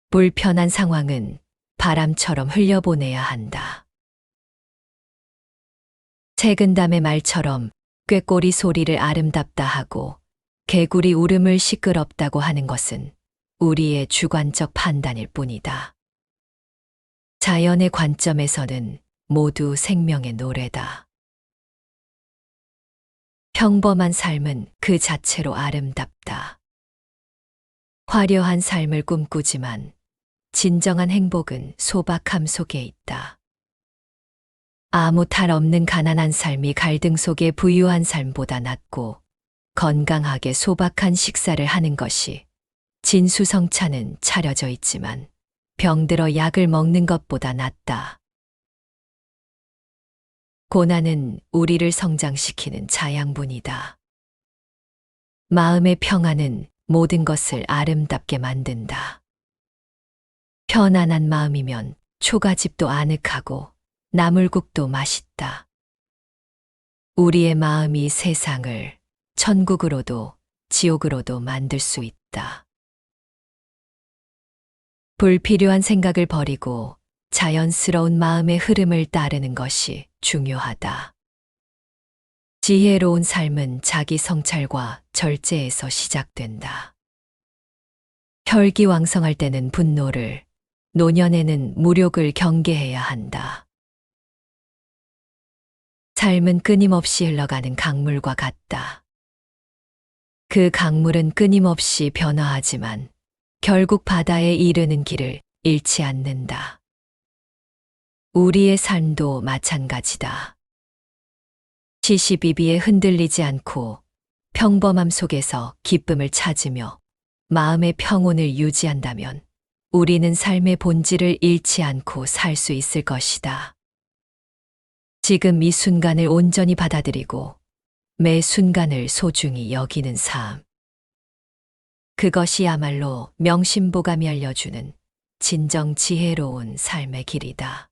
불편한 상황은 바람처럼 흘려보내야 한다. 책은담의 말처럼 꾀꼬리 소리를 아름답다 하고 개구리 울음을 시끄럽다고 하는 것은 우리의 주관적 판단일 뿐이다. 자연의 관점에서는 모두 생명의 노래다. 평범한 삶은 그 자체로 아름답다. 화려한 삶을 꿈꾸지만 진정한 행복은 소박함 속에 있다. 아무 탈 없는 가난한 삶이 갈등 속의 부유한 삶보다 낫고 건강하게 소박한 식사를 하는 것이 진수성찬은 차려져 있지만 병들어 약을 먹는 것보다 낫다. 고난은 우리를 성장시키는 자양분이다. 마음의 평안은 모든 것을 아름답게 만든다. 편안한 마음이면 초가집도 아늑하고 나물국도 맛있다. 우리의 마음이 세상을 천국으로도 지옥으로도 만들 수 있다. 불필요한 생각을 버리고 자연스러운 마음의 흐름을 따르는 것이 중요하다. 지혜로운 삶은 자기 성찰과 절제에서 시작된다. 혈기왕성할 때는 분노를, 노년에는 무력을 경계해야 한다. 삶은 끊임없이 흘러가는 강물과 같다. 그 강물은 끊임없이 변화하지만 결국 바다에 이르는 길을 잃지 않는다. 우리의 삶도 마찬가지다. 시시비비에 흔들리지 않고 평범함 속에서 기쁨을 찾으며 마음의 평온을 유지한다면 우리는 삶의 본질을 잃지 않고 살 수 있을 것이다. 지금 이 순간을 온전히 받아들이고 매 순간을 소중히 여기는 삶. 그것이야말로 명심보감이 알려주는 진정 지혜로운 삶의 길이다.